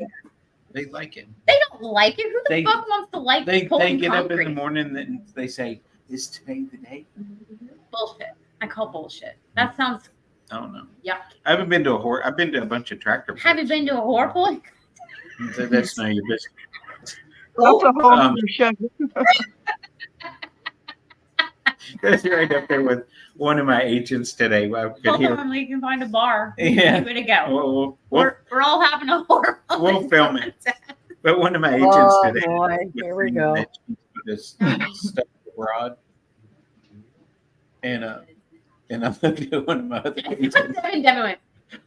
They like it. They don't like it. Who the They- fuck wants to like They pulling get concrete? up in the morning and they say, "Is today the day?" Bullshit. I call bullshit. That sounds I don't know. yuck. I haven't been to a horse. I've been to a bunch of tractor. Have you been to a horror pulling? That's not your business. That's a whole Um, other show. That's right up there with one of my agents today. I could Hold hear. on, we can find a bar. Yeah. Give it a go. We'll We're all having a horror. we'll film it. But one of my agents Oh, today. boy. Here we go. that she put this stuff abroad, and I'm looking at one of my other agents. Devin went,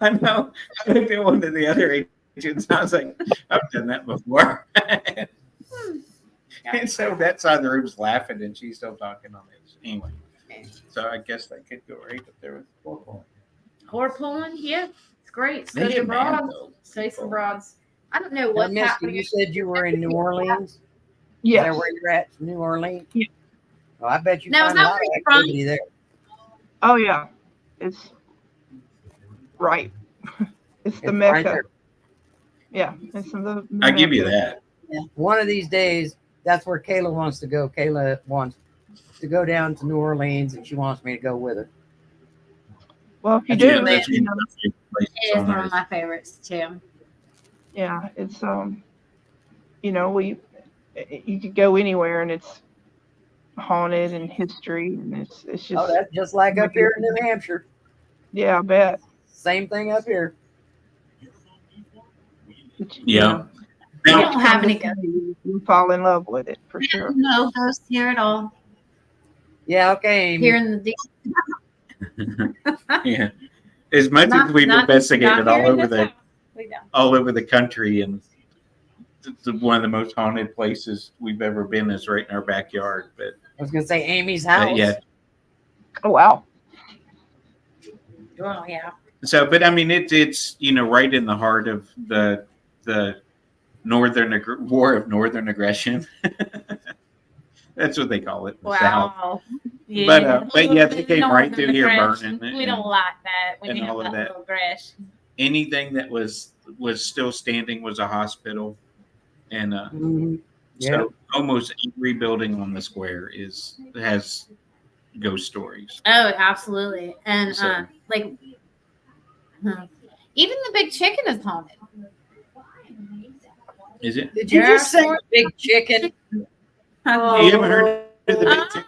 I know. I looked at one of the other agents. I was like, I've done that before. And so that side of the room's laughing, and she's still talking on this. Anyway, so I guess that could go right up there with football. horror pulling? Yeah, it's great. They Study get mad, abroad. though. Study some broads. I don't know Now, what's Misty, happening. you said you were in New Orleans. Is Yes. that where you're at? New Orleans? Yeah. Oh, I bet you Now, is find a that lot where of you're from? activity there. Oh yeah. It's right. It's the It's Mecca. right there. Yeah. It's the I give you Mecca. that. One of these days, that's where Kayla wants to go. Kayla wants to go down to New Orleans, and she wants me to go with her. Well, if you Yeah, do, that's you know, one of the places It is on one of earth. my favorites too. yeah, it's you know, you could go anywhere and it's haunted and history and it's just Oh, that's just like up here in New Hampshire. yeah, I bet. Same thing up here. But, Yeah. We Now, don't have any ghosts. You fall in love with it for sure. No ghosts here at all. Yeah, okay. Here in the deep. yeah. As much as we've Not investigated here all in over this the house. We don't. all over the country, and one of the most haunted places we've ever been is right in our backyard. But I was gonna say Amy's house. yeah. Oh wow. Well, yeah. So, but I mean, it's right in the heart of the war of northern aggression. That's what they call it. The South. Wow. But yeah, they came right through here Aggression. burning. We don't like that. We and have all of that that. little aggression. Anything that was still standing was a hospital, and Mhm. Yeah. so almost every building on the square has ghost stories. Oh, absolutely. And So- even the big chicken is haunted. Is it? Did you There just are say big chicken? Oh, You haven't heard of the big chicken?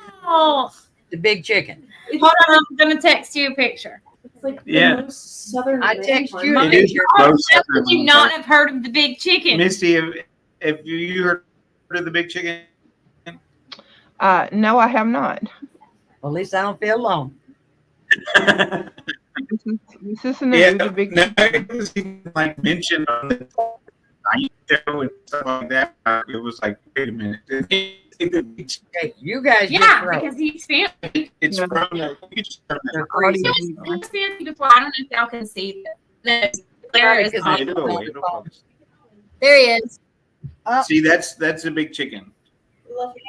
The big chicken. Hold on, I'm gonna text you a picture. It's like the Yeah. most southern. I text landmark. you a It is picture. most How southern could you one, not but- have heard of the big chicken? Misty, have you heard of the big chicken? No, I have not. Well, at least I don't feel alone. This is the Yeah, news. A big. no, it was even like mentioned on the night show and stuff like that. It was like, wait a minute. Okay, you guys Yeah, just wrote. because he's fancy. It's Yeah. from it's from They're the crazy. He's fancy before. I don't know if y'all can see it. There is. Because It'll- There he is. See, that's a big chicken. Love it.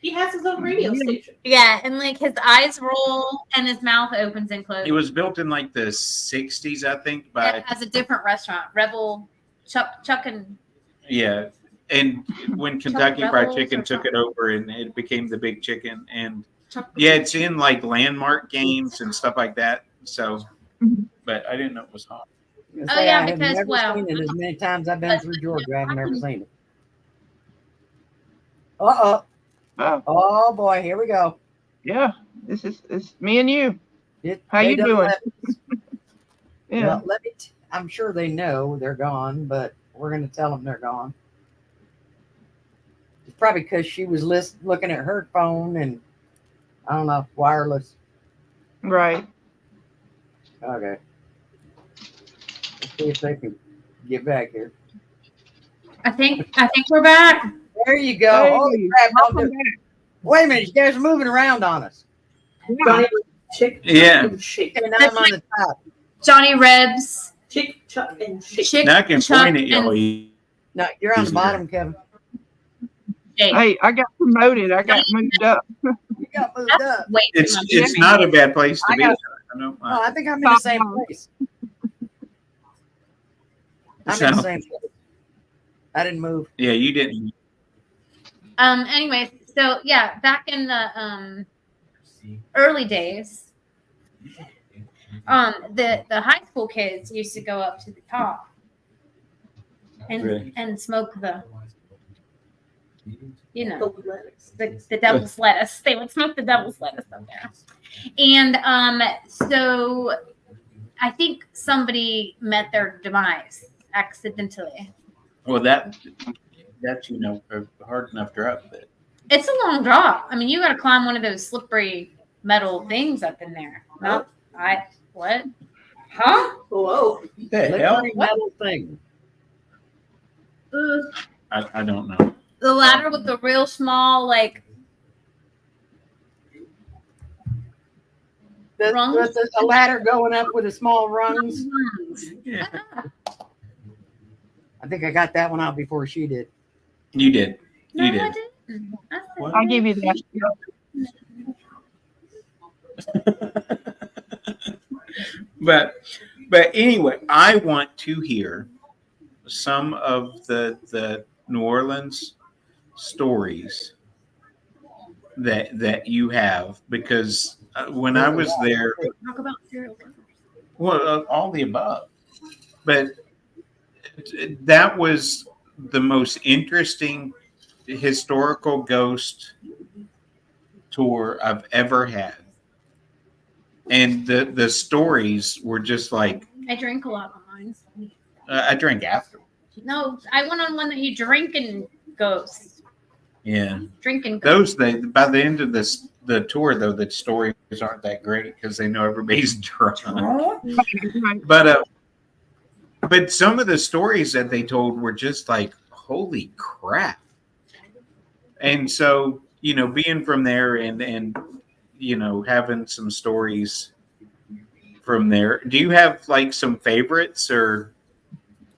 He has his own radio station. Yeah, and like his eyes roll and his mouth opens and closes. It was built in like the 60s, I think, It by has a different restaurant, Rebel Chuck and yeah. And when Kentucky Fried Rebels Chicken or took it over, and it became the big chicken, and Chuck. yeah, it's in like landmark games and stuff like that. So, Mhm. but I didn't know it was hot. Oh, yeah, I have because, never well- seen it as many times I've been through Georgia. I've never seen it. Uh-oh. Oh, Oh, boy. Here we go. yeah. It's me and you. How They you done doing? left. Yeah. Well, I'm sure they know they're gone, but we're going to tell them they're gone. It's probably because she was looking at her phone and, I don't know, wireless. Right. Okay. Let's see if they can get back here. I think we're back. There you go. Hey, Holy crap. Don't welcome do- Wait a minute. You guys are moving around on us. Johnny Chick Yeah. and Shake. Okay, now I'm on the top. Johnny Rebs, Chick, Chuck, and Shake. Chick, Now I can Chuck, point at y'all. and No, you're on the Easy bottom, Kevin. Jake. Hey, I got promoted. I got moved up. You got moved That's up. way too much. It's not a bad place to I be. got- I don't know. Oh, I think I'm in the same place. I'm in the So- same place. I didn't move. Yeah, you didn't. Anyways, so yeah, back in the early days, the high school kids used to go up to the top and Really? and smoke the The lettuce. the devil's lettuce. They would smoke the devil's lettuce up there. And so I think somebody met their demise accidentally. Well, that's a hard enough drop. But It's a long drop. I mean, you got to climb one of those slippery metal things up in there. No, what? Huh? Whoa. the hell? Slippery metal thing. I don't know. The ladder with the real small, like, Rungs? With a ladder going up with the small rungs. Yeah, I think I got that one out before she did. you did. No, You I did. didn't. I said What? I'll give you that. But anyway, I want to hear some of the New Orleans stories that you have, because when I was there, Talk about serial killers. well, all the above, but that was the most interesting historical ghost tour I've ever had. And the stories were just like, I drink a lot of mine. I drank after. No, I went on one that you drink and ghosts. Yeah. Drinking Those ghosts. by the end of the tour though, the stories aren't that great because they know everybody's drunk. Right. But some of the stories that they told were just like, holy crap. And so, being from there and having some stories from there. Do you have like some favorites or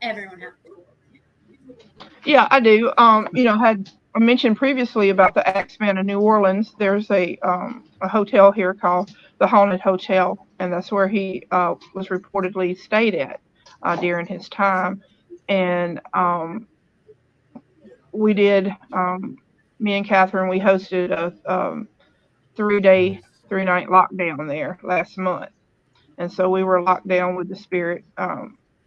Everyone has. Yeah, I do. Had I mentioned previously about the Axeman of New Orleans. There's a hotel here called the Haunted Hotel, and that's where he was reportedly stayed at during his time. And we did, me and Catherine, we hosted a 3-day, 3-night lockdown there last month. And so we were locked down with the spirit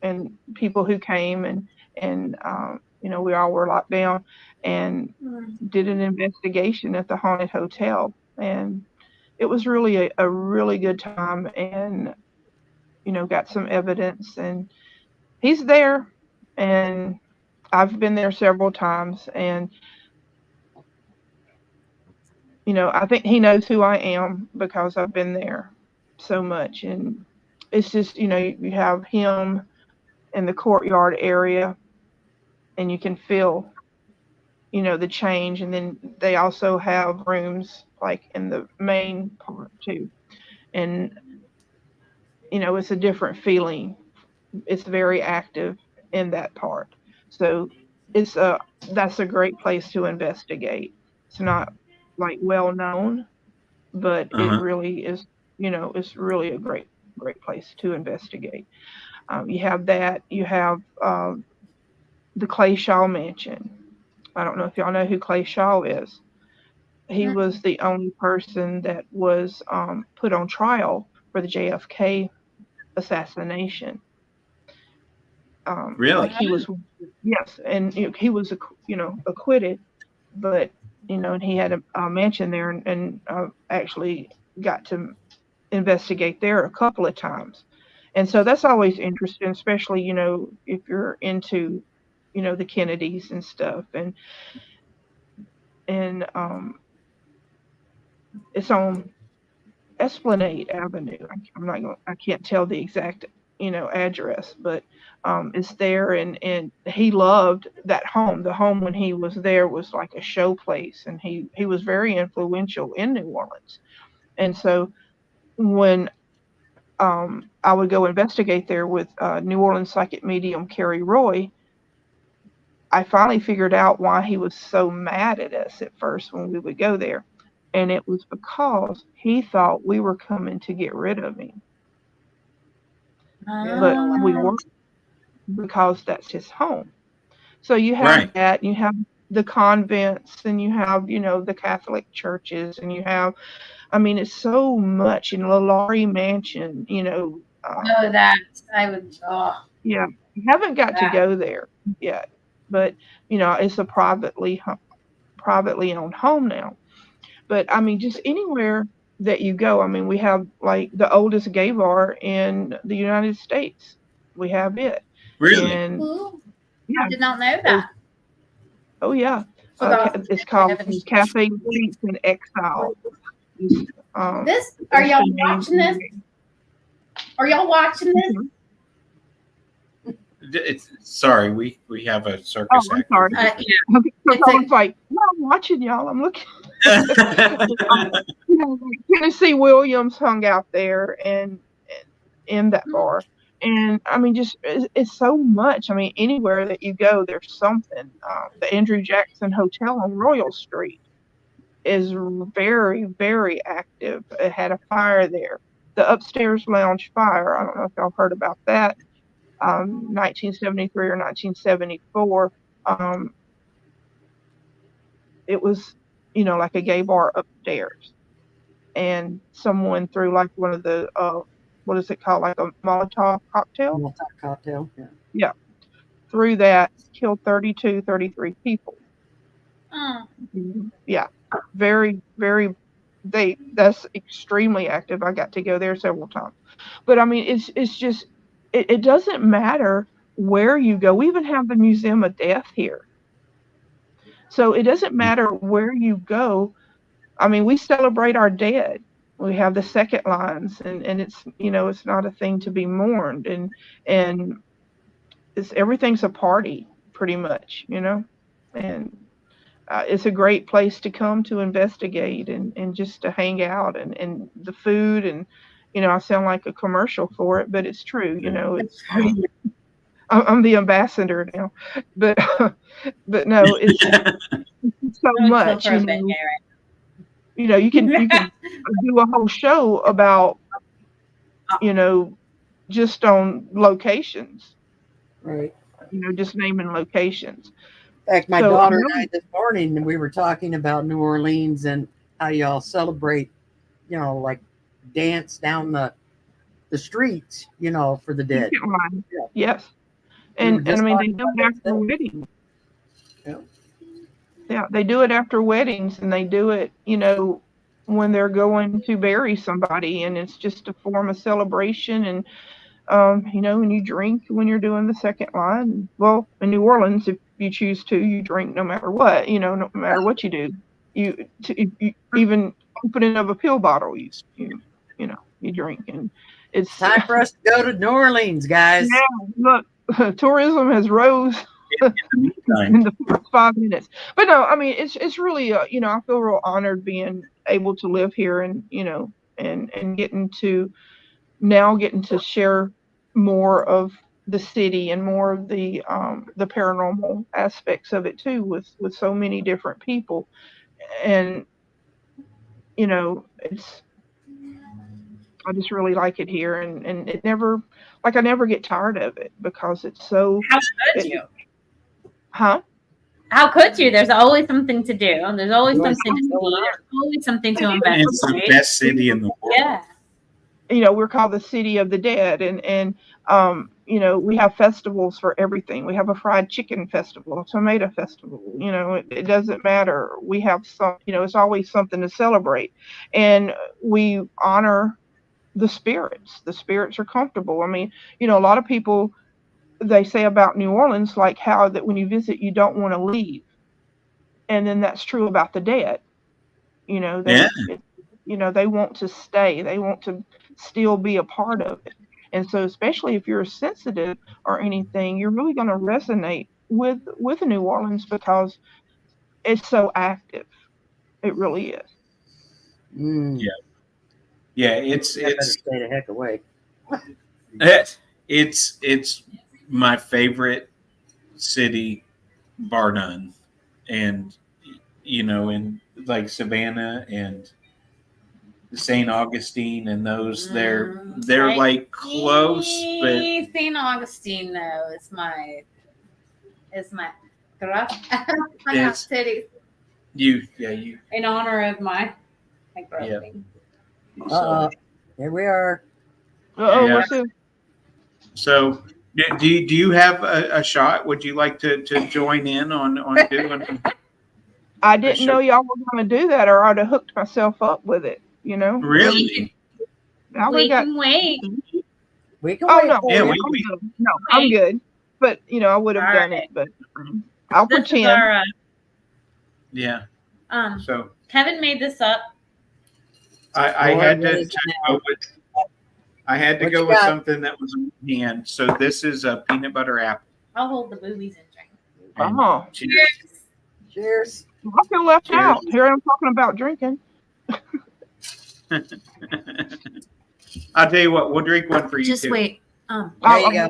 and people who came and we all were locked down and did an investigation at the haunted hotel, and it was really a really good time, and got some evidence, and he's there, and I've been there several times, and I think he knows who I am because I've been there so much, and it's just you have him in the courtyard area, and you can feel the change. And then they also have rooms like in the main part too, and it's a different feeling. It's very active in that part, so it's a that's a great place to investigate. It's not like well known, but it uh-huh. really is. It's really a great place to investigate. You have that. You have the Clay Shaw Mansion. I don't know if y'all know who Clay Shaw is. He was the only person that was put on trial for the JFK assassination. Really? Like he was, yes, and he was, acquitted, but and he had a mansion there, and actually got to investigate there a couple of times, and so that's always interesting, especially if you're into the Kennedys and stuff, and it's on Esplanade Avenue. I can't tell the exact address, but it's there, and he loved that home. The home when he was there was like a show place, and he was very influential in New Orleans. And so when I would go investigate there with New Orleans psychic medium Carrie Roy, I finally figured out why he was so mad at us at first when we would go there. And it was because he thought we were coming to get rid of him. But we weren't, because that's his home. So you have Right. that, you have the convents, and you have, the Catholic churches, and you have, it's so much in Lalaurie Mansion, Oh, that I would. Oh, yeah, I haven't got to that. go there yet, but it's a privately owned home now. But just anywhere that you go, we have like the oldest gay bar in the United States. We have it, Really? and Ooh, yeah, I did not know it's, that. oh yeah, So that it's called Cafe Saints in Exile. this That's are y'all the name. watching this? Are y'all watching this? Sorry, we have a circus Oh, I'm actor. sorry. Yeah. Okay, so It's I was like, no, I'm watching y'all. I'm looking. Tennessee Williams hung out there and in that bar. And just it's so much. Anywhere that you go, there's something. The Andrew Jackson Hotel on Royal Street is very, very active. It had a fire there. The upstairs lounge fire. I don't know if y'all heard about that. 1973 or 1974. It was, like a gay bar upstairs, and someone threw like one of the what is it called, like a Molotov cocktail? Molotov cocktail. Yeah. Yeah, threw that, killed 32, 33 people. Oh. Yeah, very, very. That's extremely active. I got to go there several times, but it's just it doesn't matter where you go. We even have the Museum of Death here. So it doesn't matter where you go. I mean, we celebrate our dead. We have the second lines, and it's, it's not a thing to be mourned, and everything's a party pretty much, and it's a great place to come to investigate and just to hang out, and the food, and I sound like a commercial for it, but it's true. It's I'm the ambassador now, but but no, it's so much. You can do a whole show about just on locations, Right. just naming locations. In fact, my So, daughter and I this morning, we were talking about New Orleans and how y'all celebrate, like dance down the streets, for the dead. Yeah. Yes. We were And just I mean, they talking do about it that after today. weddings. Yeah. Yeah, they do it after weddings, and they do it, when they're going to bury somebody, and it's just a form of celebration. And and you drink when you're doing the second line. Well, in New Orleans, if you choose to, you drink no matter what. No matter what you do. You even opening of a pill bottle, you drink, and it's Time for us to go to New Orleans, guys. Yeah, look, tourism has rose in the first 5 minutes. But no, I mean, it's really, I feel real honored being able to live here, and and getting to share more of the city and more of the paranormal aspects of it too, with so many different people. And it's, I just really like it here, and it never, I never get tired of it, because it's so. How could you? Huh? How could you? There's always something to do. There's always Always something to see. There's always something to And investigate. it's the best city in the world. Yeah. We're called the City of the Dead, and we have festivals for everything. We have a fried chicken festival, a tomato festival. It doesn't matter. We have some. It's always something to celebrate, and we honor the spirits. The spirits are comfortable. I mean, a lot of people, they say about New Orleans, like how that when you visit, you don't want to leave, and then that's true about the dead. They want to stay. They want to still be a part of it. And so, especially if you're sensitive or anything, you're really going to resonate with New Orleans, because it's so active. It really is. Yeah. Yeah, it's I better stay the heck away. it's my favorite city, bar none. And in like Savannah and St. Augustine and those, they're like close, but St. Augustine though is my It's- city you in honor of my Yeah. Uh-oh. Here we are. Oh, Yeah. what's it? So do you have a shot? Would you like to join in on doing? I didn't know y'all were going to do that, or I'd have hooked myself up with it. Really? Now we got. can wait. We can Oh wait no, for Yeah, you. I'm good. No, I'm good. But I would have done it. But I'll This is pretend. our, Yeah. So Kevin made this up. I had to go with. I had to What go you with got? something that was on hand. So this is a peanut butter apple. I'll hold the boobies and drink. And Oh, cheers. Cheers. I feel left Cheers. out. Here I'm talking about drinking. I'll tell you what. We'll drink one for you Just too. wait. There you go.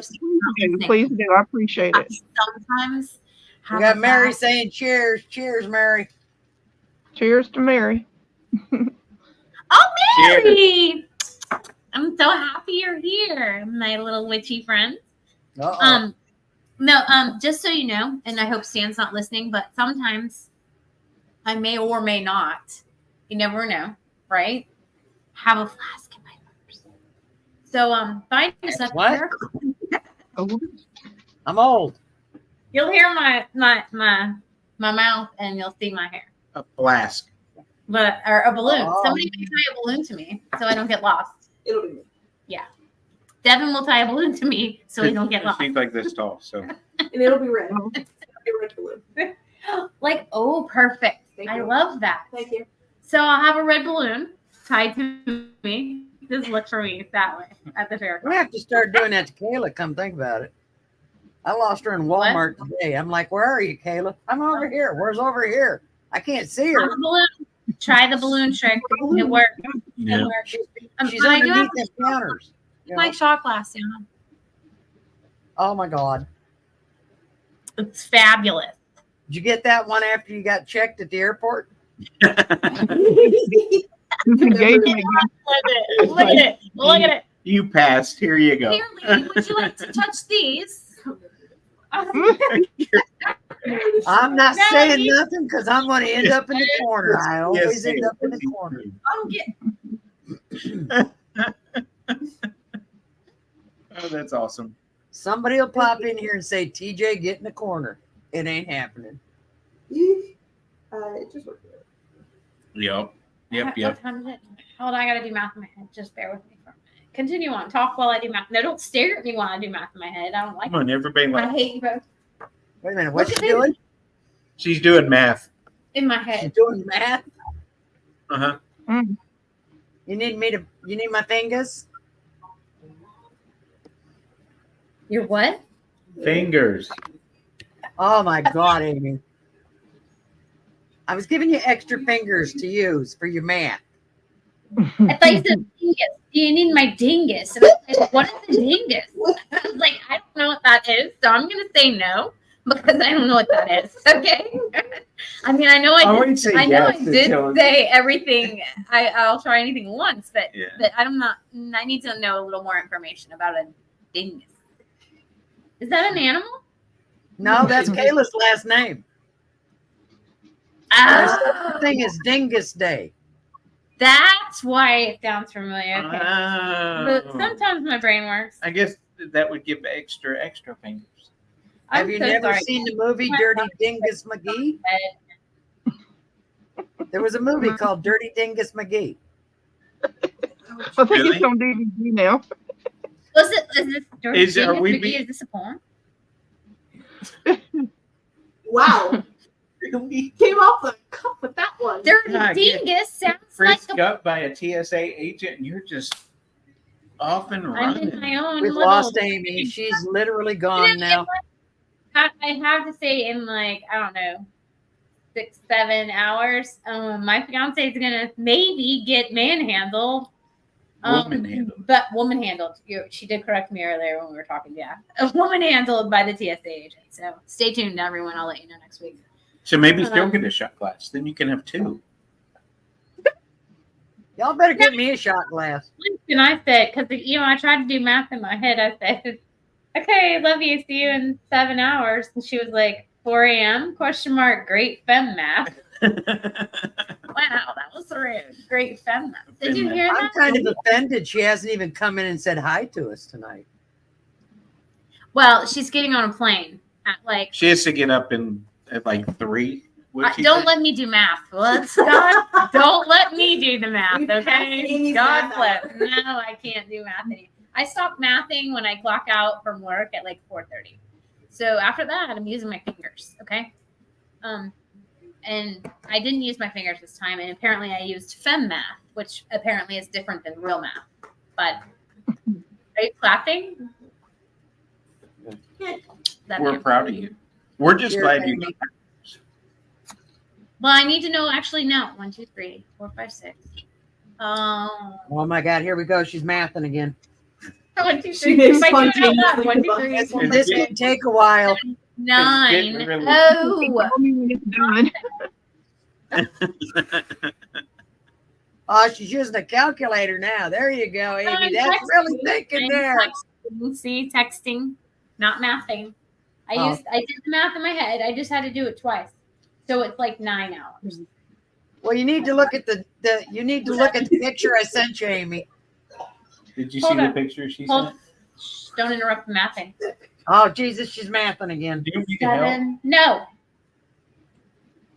Please do. I appreciate it. Sometimes We got Mary saying cheers. Cheers, Mary. Cheers to Mary. Oh, Mary! I'm so happy you're here, my little witchy friend. Uh-oh. No, just so you know, and I hope Stan's not listening, but sometimes I may or may not, you never know, right? Have a flask in my purse. So, find us up What? here. I'm old. You'll hear my mouth, and you'll see my hair. A flask. But or a balloon. Oh. Somebody can tie a balloon to me so I don't get lost. It'll be me. Devin will tie a balloon to me so we don't get lost. She's like this tall, so And it'll be red. It'll be red balloon. Like, oh, perfect. Thank I you. love that. Thank you. So I'll have a red balloon tied to me. Just look for me that way at the fair. We have to start doing that to Kayla. Come think about it. I lost her in Walmart today. I'm like, where are you, Kayla? I'm over here. Where's over here? I can't see her. Try the balloon trick. It works. yeah. It works. She's But I do underneath have the counters. You my know? shot glass down. Oh my God. It's fabulous. Did you get that one after you got checked at the airport? Look at it. Look at it. Look at it. You passed. Here you go. Here, Lee, would you like to touch these? I'm not Ready? saying nothing because I'm going to end up in the corner. I always Yes, end yes. up in the corner. Oh, that's awesome. Somebody will pop in here and say, TJ, get in the corner. It ain't happening. It just worked. Yep. What time is it? Hold on, I gotta do math in my head. Just bear with me for a minute. Continue on. Talk while I do math. No, don't stare at me while I do math in my head. I don't like Come on, everybody. it. I hate you both. Wait a minute. What's Look she at it. doing? She's doing math. In my She's head. doing math. Uh huh. You need my fingers? You're what? Fingers. Oh my God, Amy. I was giving you extra fingers to use for your math. I thought you said dingus. Do you need my dingus? And I was like, what is the dingus? I was like, I don't know what that is, so I'm gonna say no because I don't know what that is. Okay. I mean, I know I did say everything. I'll try anything once, but I'm not. I need to know a little more information about a dingus. Is that an animal? No, that's Kayla's last name. The thing is Dingus Day. That's why it sounds familiar. Okay. But Oh. sometimes my brain works. I guess that would give extra fingers. Have you never seen the movie Dirty Dingus McGee? There was a movie called Dirty Dingus McGee. I think it's on DVD now. Is this Dirty Is this a poem? Wow. Came off the cuff with that one. Dirty God, Dingus sounds Frisked like a up by a TSA agent, and you're just off and I'm running. in my own We've little. lost Amy. She's literally gone now. I have to say, in like, I don't know, 6-7 hours, my fiance is gonna maybe get manhandled. Woman-handled. But woman handled. She did correct me earlier when we were talking. Yeah, a woman handled by the TSA agent. So stay tuned, everyone. I'll let you know next week. So maybe still get a shot glass. Then you can have two. Y'all better get me a shot glass. And I said, because I tried to do math in my head. I said, "Okay, love you. See you in 7 hours." And she was like, 4 a.m. ? Great fem math. Wow, that was rude. Great fem math. Did you hear I'm that? kind of offended. She hasn't even come in and said hi to us tonight. Well, she's getting on a plane at like. She has to get up at like 3. Don't let me do math. God, don't let me do the math, okay? God bless. No, I can't do math anymore. I stopped mathing when I clock out from work at like 4:30. So after that, I'm using my fingers, okay? And I didn't use my fingers this time, and apparently I used fem math, which apparently is different than real math. But are you clapping? We're proud of you. We're just glad you. Well, I need to know. Actually, no. 1, 2, 3, 4, 5, 6. Oh my God! Here we go. She's mathing again. 1, 2, She 3. makes If I do it out loud, 1, 2, 3, This 4, one, 5, this 6, can take a while. 9. really- Oh, Tell me when it's done. Oh, she's using a calculator now. There you go, Amy. I'm That's texting. really thinking there. Texting. See, texting, not mathing. I did the math in my head. I just had to do it twice, so it's like 9 hours. Well, you need to look at the picture I sent you, Amy. Did you Hold see on. the picture she Hold. sent? Shh, don't interrupt the mathing. Oh Jesus, she's mathing again. You can help. 7. No.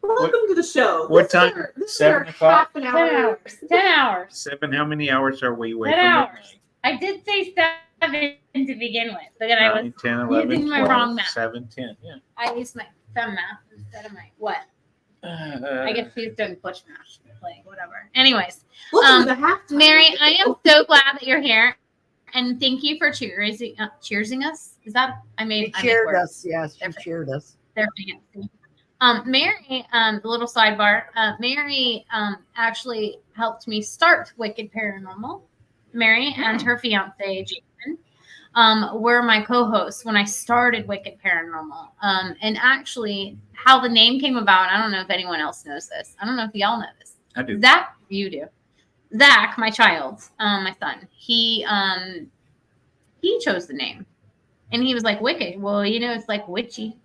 Welcome to the show. What time? This is 7 our o'clock? half an 10 hour. hours. 10 hours. 7. How many hours are we away 10 from hours. midnight? I did say to begin with. But then I was 9, 10, 11, using my 12, wrong math. 7, 10. Yeah. I used my thumb math instead of my what? I guess she's doing push math, like whatever. Anyways, Welcome to halftime. Mary, I am so glad that you're here, and thank you for cheersing us. Is that I She made cheered words. us. Yes, she cheered us. They're fancy. Mary, a little sidebar. Mary actually helped me start Wicked Paranormal. Mary and her fiance Jason were my co-hosts when I started Wicked Paranormal. And actually, how the name came about, I don't know if anyone else knows this. I don't know if y'all know this. I do. Zach, you do. Zach, my child, my son, he chose the name, and he was like, "Wicked." Well, it's like witchy,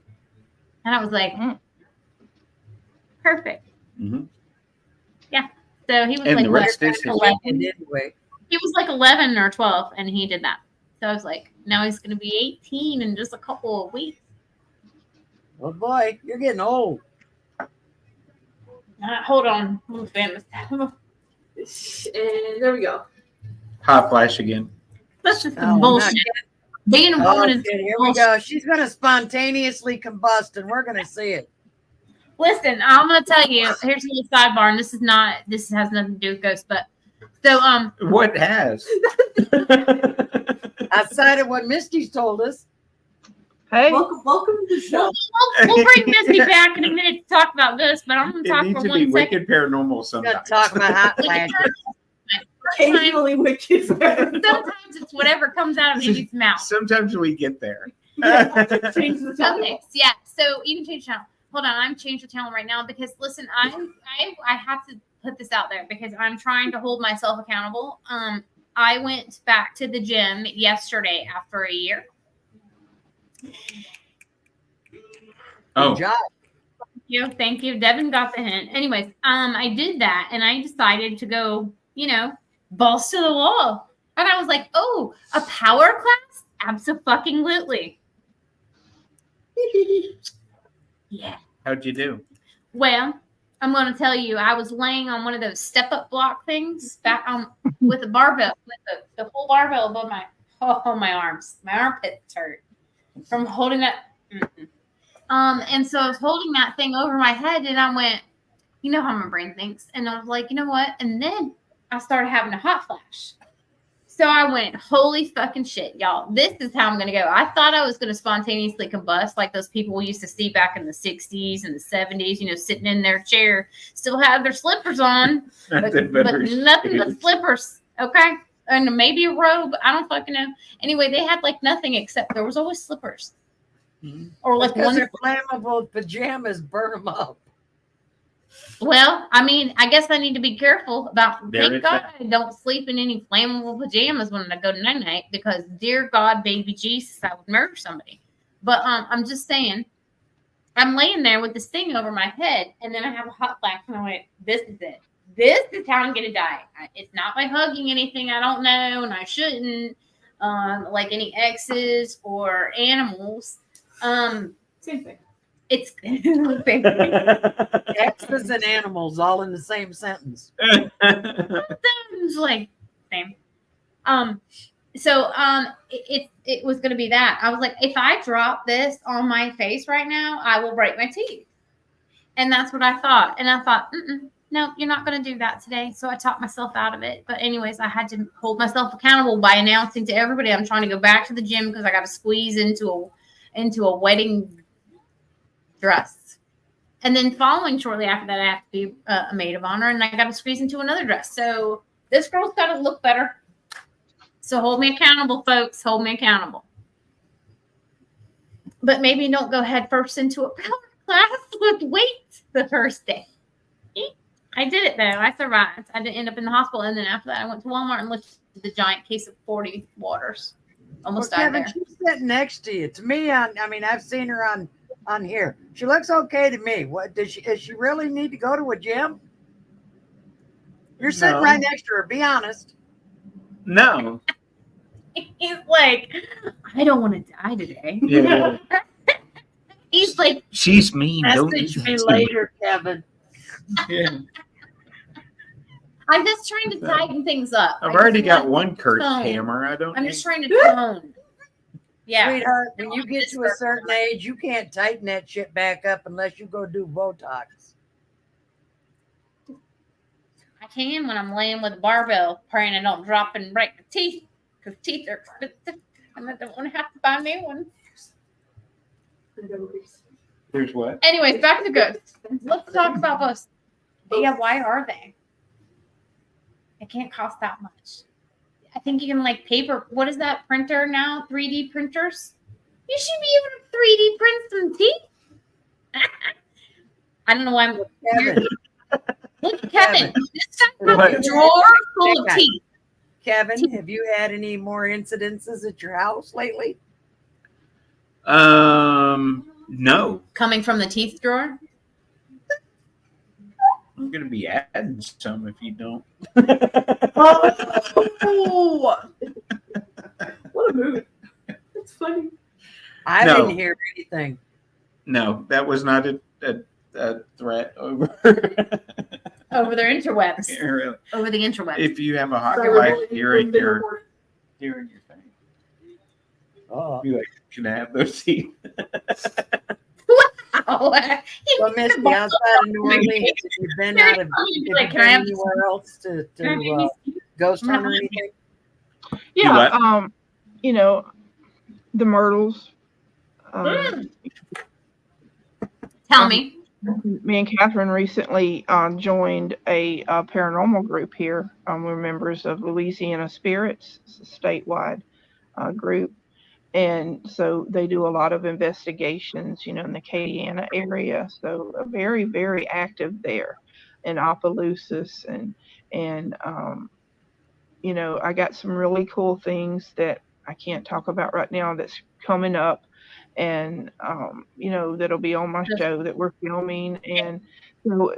and I was like, perfect. Mm-hmm. Yeah. So he was And like, the rest is 11. Anyway, He was like 11 or 12, and he did that. So I was like, now he's going to be 18 in just a couple of weeks. oh boy, you're getting old. Hold on. I'm famous. And there we go. Hot flash again. That's just Oh, some bullshit. Being a Oh, woman shit, is here we bullshit. go. She's going to spontaneously combust, and we're going to see it. Listen, I'm gonna tell you. Here's a little sidebar, and this has nothing to do with ghosts, but so What has? Outside of what Misty's told us. Hey, Welcome to the show. we'll bring Misty back in a minute to talk about ghosts, but I'm gonna It talk needs for to be 1 second. Wicked Paranormal We're going sometimes. to talk about hot flashes. Occasionally Wicked. Sometimes it's whatever comes out of Andy's mouth. Sometimes we get there. Change the topic. Okay, yeah. So you can change the channel. Hold on, I'm changing the channel right now because listen, I have to put this out there because I'm trying to hold myself accountable. I went back to the gym yesterday after a year. Oh, Good job. Thank you. Devin got the hint. Anyways, I did that and I decided to go, balls to the wall. And I was like, oh, a power class? Absolutely. Yeah. how'd you do? Well, I'm going to tell you, I was laying on one of those step-up block things back with a barbell, with the whole barbell above my arms. My armpits hurt from holding that. And so I was holding that thing over my head, and I went, you know how my brain thinks, and I was like, you know what? And then I started having a hot flash. So I went, holy fucking shit, y'all. This is how I'm going to go. I thought I was going to spontaneously combust like those people we used to see back in the 60s and the 70s, sitting in their chair, still have their slippers on, but nothing but slippers, okay? And maybe a robe. I don't fucking know. Anyway, they had like nothing except there was always slippers. Mhm. Or like Because one. their flammable pajamas burn them up. Well, I mean, I guess I need to be careful about. There Thank is God that. I don't sleep in any flammable pajamas when I go to night because, dear God, baby Jesus, I would murder somebody. But I'm just saying, I'm laying there with this thing over my head, and then I have a hot flash, and I went, "This is it. This is how I'm gonna die. It's not by hugging anything I don't know, and I shouldn't, like any exes or animals. Same thing. It's Extras and animals all in the same sentence. It's like same. It was gonna be that. I was like, if I drop this on my face right now, I will break my teeth. And that's what I thought. And I thought, no, you're not gonna do that today. So I talked myself out of it. But anyways, I had to hold myself accountable by announcing to everybody I'm trying to go back to the gym because I got to squeeze into a wedding dress. And then following shortly after that, I have to be a maid of honor, and I got to squeeze into another dress. So this girl's got to look better. So hold me accountable, folks. Hold me accountable. But maybe don't go head first into a power class with weights the first day. I did it, though. I survived. I didn't end up in the hospital. And then after that, I went to Walmart and looked at the giant case of 40 waters. Almost died Kevin, there. she's sitting next to you. To me, I've seen her on here. She looks okay to me. What does she really need to go to a gym? You're sitting No. right next to her. Be honest. No. He's like, I don't want to die today. Yeah. He's like, She's mean. Don't Message do me that to later, Kevin. Yeah. I'm just trying to tighten things up. I've I already just got want one Kurt tone. hammer. I don't. I'm need- just trying to tone. Yeah. Sweetheart, when you get to a certain age, you can't tighten that shit back up unless you go do Botox. I can when I'm laying with a barbell, praying I don't drop and break my teeth because teeth are expensive and I don't want to have to buy new ones. There's what? Anyways, back to ghosts. Let's talk about ghosts. Yeah, why are they? It can't cost that much. I think you can like paper. What is that printer now? 3D printers. You should be able to 3D print some teeth. I don't know why I'm. Kevin, Look at Kevin. Kevin. This time What? a drawer full of teeth. Kevin, have you had any more incidences at your house lately? No. Coming from the teeth drawer. I'm gonna be adding some if you don't. Oh, what a movie! It's funny. I No. didn't hear anything. No, that was not a threat over. Over their interwebs. Really. Over the interwebs. If you have a hot Sorry, wife we're hearing doing your thing, Oh. you like can have those teeth. Oh, Well, Misty, outside of New Orleans, have you been out of have you Like, been can I have anywhere else to Can I have these? ghost hunt or anything? You what? Yeah, you know, the Myrtles. Tell me. Me and Catherine recently joined a paranormal group here. We're members of Louisiana Spirits, it's a statewide group. And so they do a lot of investigations, in the Acadiana area. So very, very active there in Opelousas. And I got some really cool things that I can't talk about right now that's coming up. And, that'll be on my show that we're filming. And so,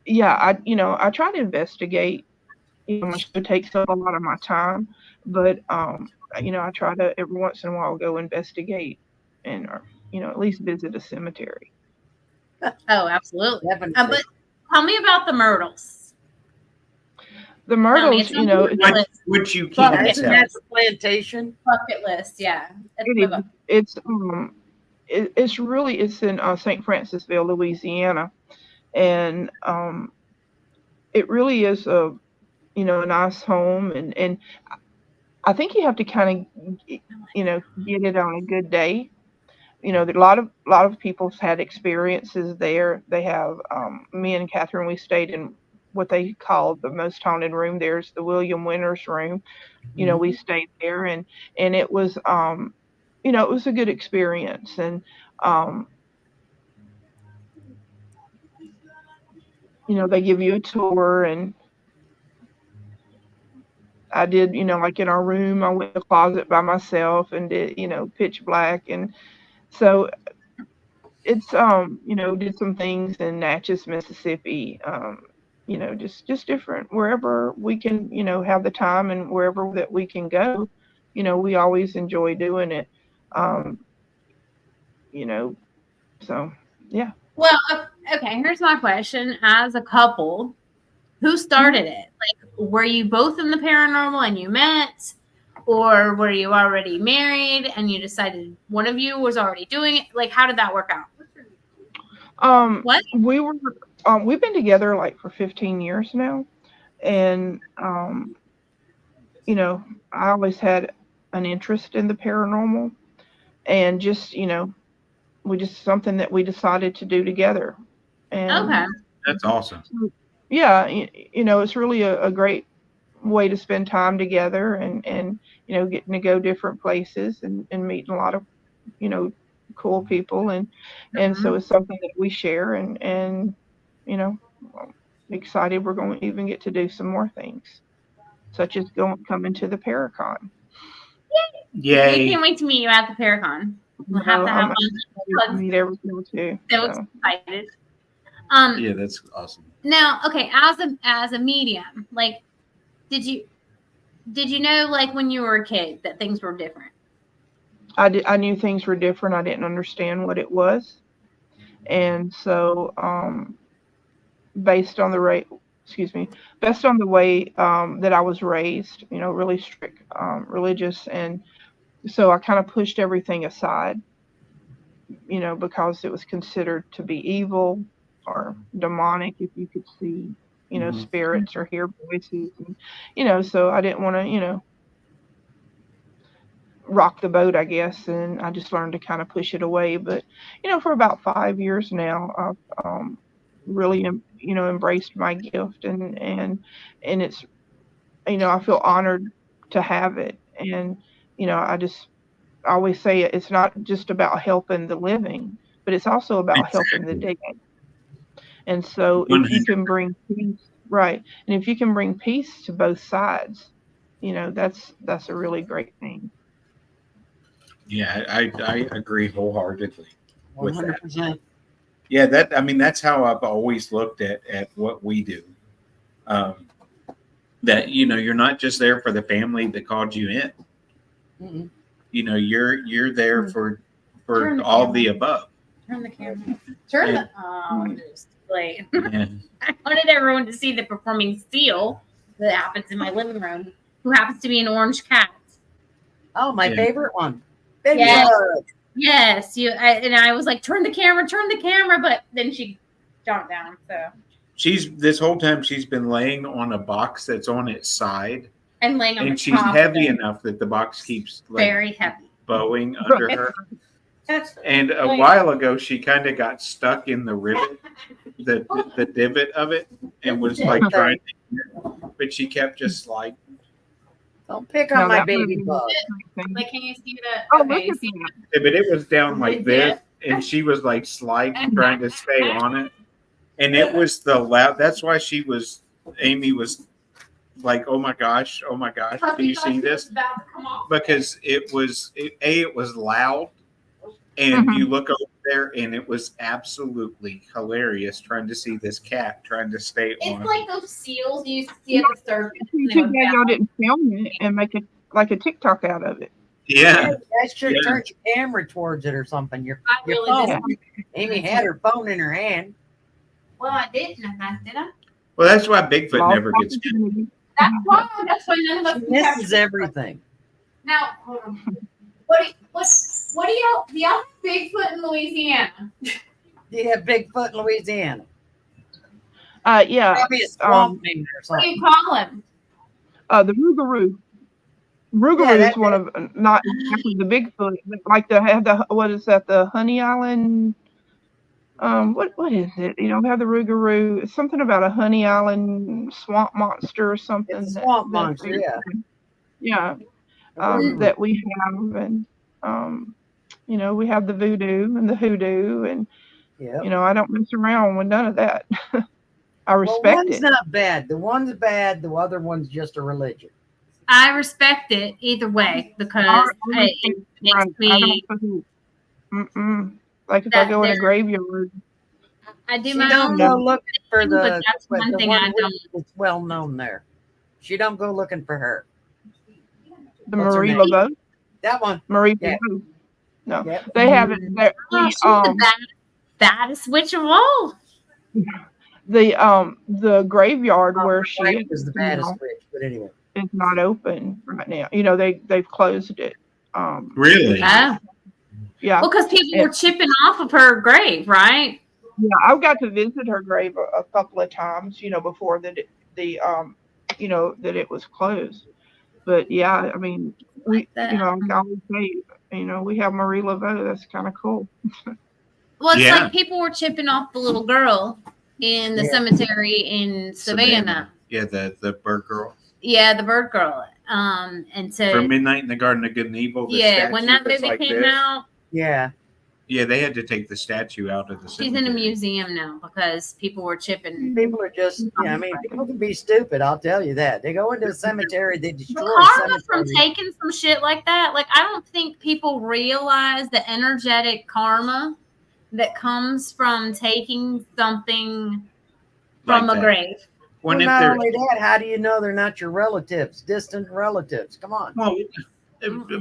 yeah, I try to investigate. My show takes up a lot of my time, but I try to every once in a while go investigate and or at least visit a cemetery. Oh, absolutely. Definitely. But tell me about the Myrtles. The Tell me, Myrtles, it's on the bucket list. Which you Well, can't Isn't tell. that the plantation? Bucket list, yeah. It's it's in St. Francisville, Louisiana, and it really is a nice home, and I think you have to kind of get it on a good day. There a lot of people's had experiences there. They have me and Catherine. We stayed in what they call the most haunted room. There's the William Winters room. We stayed there, and it was it was a good experience, and they give you a tour, and I did, like in our room, I went in the closet by myself and did, pitch black. And so it's, did some things in Natchez, Mississippi, just different wherever we can, have the time and wherever that we can go, we always enjoy doing it. So yeah. Well, okay, here's my question. As a couple, who started it? Like, were you both in the paranormal and you met? Or were you already married and you decided one of you was already doing it? Like, how did that work out? What? We've been together like for 15 years now. And, I always had an interest in the paranormal, and just, something that we decided to do together. And Okay. That's awesome. yeah, it's really a great way to spend time together, and getting to go different places and meeting a lot of, cool people. And so it's something that we share, and excited we're going to even get to do some more things, such as coming to the Paracon. Yay. We can't wait to meet you at the Paracon. We'll have to have I'm fun. to meet everyone too. So excited. Yeah, that's awesome. Now, okay, as a medium, like, did you know, like, when you were a kid that things were different? I knew things were different. I didn't understand what it was, and so based on the excuse me, based on the way that I was raised, really strict, religious. And so I kind of pushed everything aside, because it was considered to be evil or demonic if you could see, Mhm. spirits or hear voices. And, so I didn't want to, rock the boat, I guess. And I just learned to kind of push it away. But, for about 5 years now, I've really, embraced my gift, and it's, I feel honored to have it. And, I always say it's not just about helping the living, but it's also about helping the Exactly. dead. And so if you can bring peace, right, and if you can bring peace to both sides, that's a really great thing. Yeah, I agree wholeheartedly with that. 100%. Yeah, that's how I've always looked at what we do. Um, that you're not just there for the family that called you in. Mm-mm. You're there for Turn the all camera. the above. Turn the camera. Turn the. And- Oh, it's too late. And I wanted everyone to see the performing steel that happens in my living room, who happens to be an orange cat. Oh, my Yeah. favorite one. Baby Yes. bug. Yes, and I was like, turn the camera, but then she jumped down. So this whole time she's been laying on a box that's on its side, and laying on the and she's top. heavy enough that the box keeps Very heavy. bowing under her. And a while ago, she kind of got stuck in the rivet, the divot of it, and was like trying to, but she kept just sliding. Don't pick on No, my that would baby be bug. thing. Like, can you see that? Oh, Okay, look at see that. Yeah, but it was down like Yeah. this, and she was like sliding, trying to stay on it. And it was the loud. That's why Amy was like, oh my gosh, do you see this? Because it was loud, and Mhm. you look over there, and it was absolutely hilarious trying to see this cat trying to stay on. It's like those seals you used to see at the circus. It's too bad y'all didn't film it and make it like a TikTok out of it. Yeah, That should Yeah. turn your camera towards it or something. Your I really phone. did. Amy had her phone in her hand. Well, I didn't. Did I? well, that's why Bigfoot Lost never gets. opportunity. That's why. That's why none of us. She can capture misses it. everything. Now, hold on. What do y'all have Bigfoot in Louisiana? You have Bigfoot in Louisiana. Yeah. Probably a swamp name or What do something. you call him? The Rougarou. Rougarou Yeah, is one of not exactly the Bigfoot, but like what is that? The Honey Island. What is it? We have the Rougarou. It's something about a Honey Island swamp monster or something. It's a swamp monster, yeah. Yeah. Rougarou. That we have, and we have the voodoo and the hoodoo, and Yep. I don't mess around with none of that. I Well, respect one's it. not bad. The one's bad. The other one's just a religion. I respect it either way because it makes me. Like if I go in a graveyard, I do She my don't own. go looking for thing, the. but that's but one the thing one I don't. that's well known there. She don't go looking for her. the What's her Marie name? Laveau, That one. Marie Yeah. Laveau. No, Yep. they have it. Oh, she's the baddest witch of all. The graveyard where she Frank is, was the baddest witch, but anyway. is not open right now. They've closed it. Really? Oh, Yeah. well, because people were chipping off of her grave, right? Yeah, I've got to visit her grave a couple of times, before that that it was closed. But yeah, I mean, we, that. I always say, we have Marie Laveau. That's kind of cool. Well, it's Yeah. like people were chipping off the little girl in the Yeah. cemetery in Savannah. Yeah, the bird girl. Yeah, the bird girl. And so For Midnight in the Garden of Good and Evil. The yeah, when that statue that's movie like came this. out, Yeah. Yeah, they had to take the statue out of the she's in a cemetery. museum now because people were chipping. People are just, people can be stupid. I'll tell you that. They go into a cemetery, they destroy The a karma from cemetery. taking some shit like that, like I don't think people realize the energetic karma that comes from taking something from Like a that. grave. Well, When if not they're only that, how do you know they're not your relatives, distant relatives? Come on. well,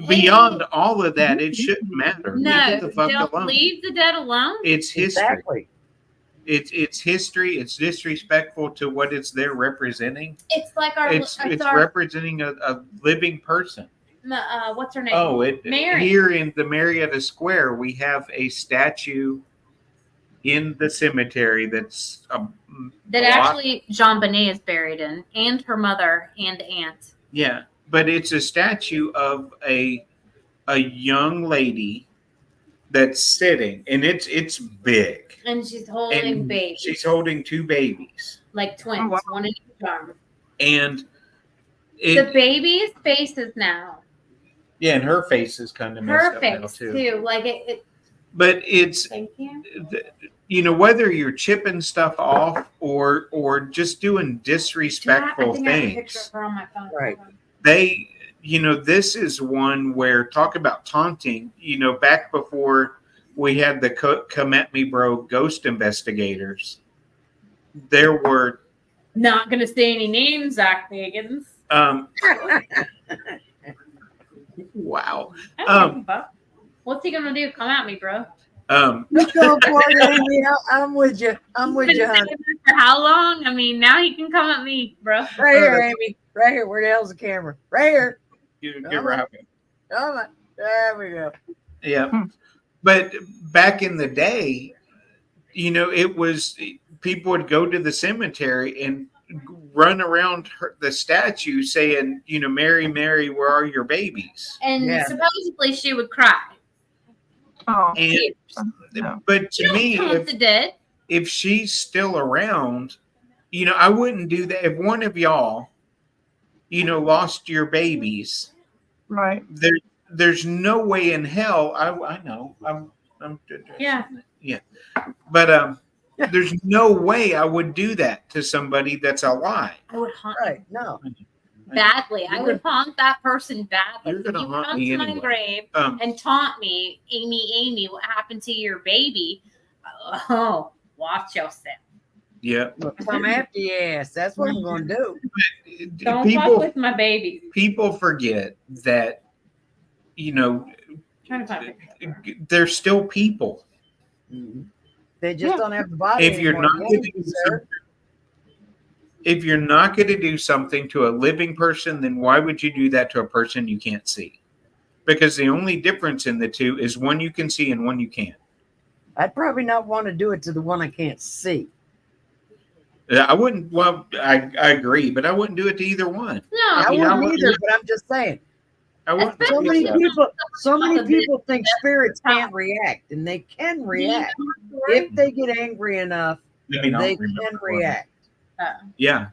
beyond all of that, it shouldn't matter. No, Leave it the fuck don't alone. leave the dead alone. It's history. Exactly. It's history. It's disrespectful to what it's there representing. It's like our. It's our representing a living person. what's her name? Oh, Mary. here in the Marietta Square, we have a statue in the cemetery that's that actually Jean Bonnet is buried in, and her mother and aunt. Yeah, but it's a statue of a young lady that's sitting, and it's big, and she's holding babies. She's holding 2 babies, like twins, Oh, wow. one in each arm. and the baby's faces now. Yeah, and her face is kind of messed Her up face now too. Like it. But it's Thank you. Whether you're chipping stuff off or just doing disrespectful I think I have a picture of things, her on my phone. Right. they this is one where talk about taunting. Back before we had the Come At Me Bro ghost investigators, there were Not gonna say any names, Zach Higgins. Wow. I don't give a fuck. What's he gonna do? Come at me, bro. Let's go for it, Amy. I'm with you. I'm with you, honey. For how long? I mean, now he can come at me, bro. Right here, Amy. Right here. Where the hell's the camera? Right here. Get right. Come on. There we go. Yeah. But back in the day, it was people would go to the cemetery and run around the statue saying, Mary, Mary, where are your babies? And supposedly she would cry. Oh. And, but to me, if she's still around, I wouldn't do that. If one of y'all, lost your babies, right? There's no way in hell. I know. I'm yeah. But there's no way I would do that to somebody that's alive. I would haunt no. badly. I would haunt that person badly. You're gonna if you haunt come me to anyway. my grave and taunt me, Amy, what happened to your baby? Oh, watch yourself. Yeah. Come after your ass. That's what I'm going to do. Don't fuck with my baby. People forget that, Trying to find it. They're still people. Mm-hmm. They just don't have the body. If you're not going to do something to a living person, then why would you do that to a person you can't see? Because the only difference in the two is one you can see and one you can't. I'd probably not want to do it to the one I can't see. I wouldn't. Well, I agree, but I wouldn't do it to either one. No, I wouldn't either. But I'm just saying. So many people think spirits can't react, and they can react if they get angry enough. They can react. Yeah.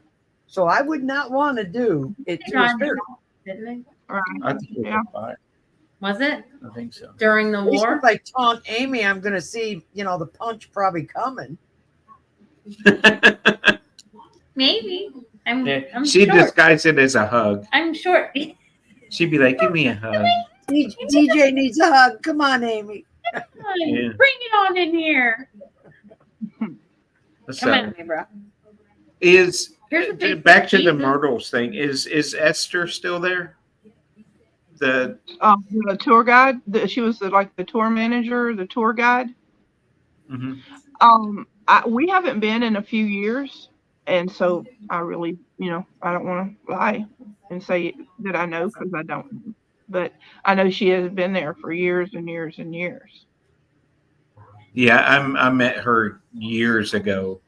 So I would not want to do it to a spirit. Didn't they? I think it was fine. Was it? I think so. During the war? If I taunt Amy, I'm going to see, the punch probably coming. Maybe. I'm She'd short. disguise it as a hug. I'm short. She'd be like, give me a hug. DJ needs a hug. Come on, Amy. Yeah. Bring it on in here. So, Come at me, bro. Is back to the Jesus. Myrtles thing. Is Esther still there? The tour guide. She was the tour manager, the tour guide. Mm-hmm. We haven't been in a few years, and so I really, I don't want to lie and say that I know because I don't. But I know she has been there for years and years and years. Yeah, I met her years ago,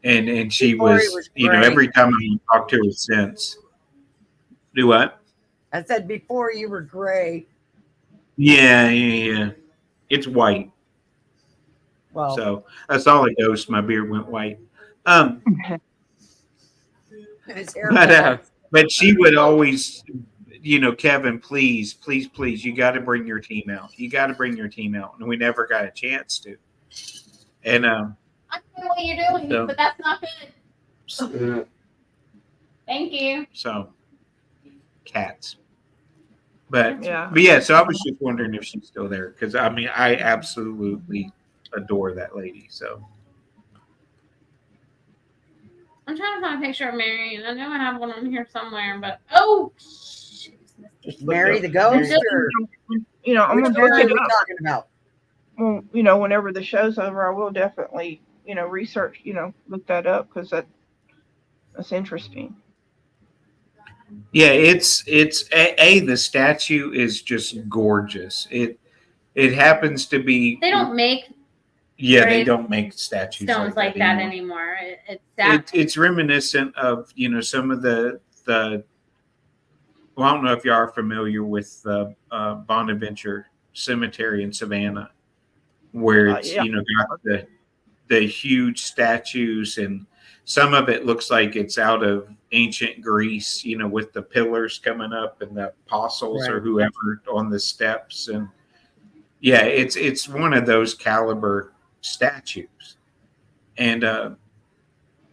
and she was every time I talked to her since. Do what? I said before you were gray. Yeah. It's white. Well, so that's all it goes. My beard went white. But she would always, Kevin, please, you got to bring your team out. You got to bring your team out, and we never got a chance to. And I know what you're doing, but that's not good. Thank you. So, cats. But yeah. So I was just wondering if she's still there because I absolutely adore that lady. So I'm trying to find a picture of Mary, and I know I have one on here somewhere, but just Mary the ghost, or I'm gonna look it up. Talking about? Well, whenever the show's over, I will definitely, research, look that up because that's interesting. Yeah, it's the statue is just gorgeous. It happens to be. They don't make Yeah, they grave don't make statues stones like that anymore. It's sad. It's reminiscent of some of the. Well, I don't know if you are familiar with the Bonaventure Cemetery in Savannah, where it's Yeah. got the huge statues, and some of it looks like it's out of ancient Greece, with the pillars coming up and the apostles or Right. whoever on the steps. And yeah, it's one of those caliber statues. And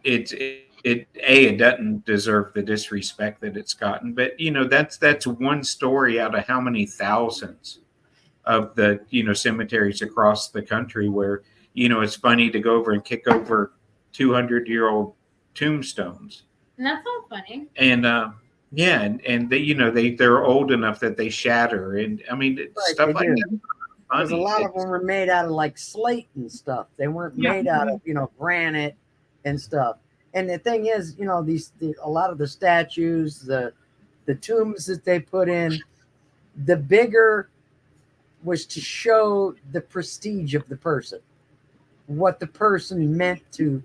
it doesn't deserve the disrespect that it's gotten, but that's one story out of how many thousands of the cemeteries across the country where it's funny to go over and kick over 200-year-old tombstones. And that's all funny. And yeah, and they're old enough that they shatter, and I mean stuff like that. Because a lot of them were made out of like slate and stuff. They weren't made out of granite and stuff. And the thing is, a lot of the statues, the tombs that they put in, the bigger was to show the prestige of the person, what the person meant to,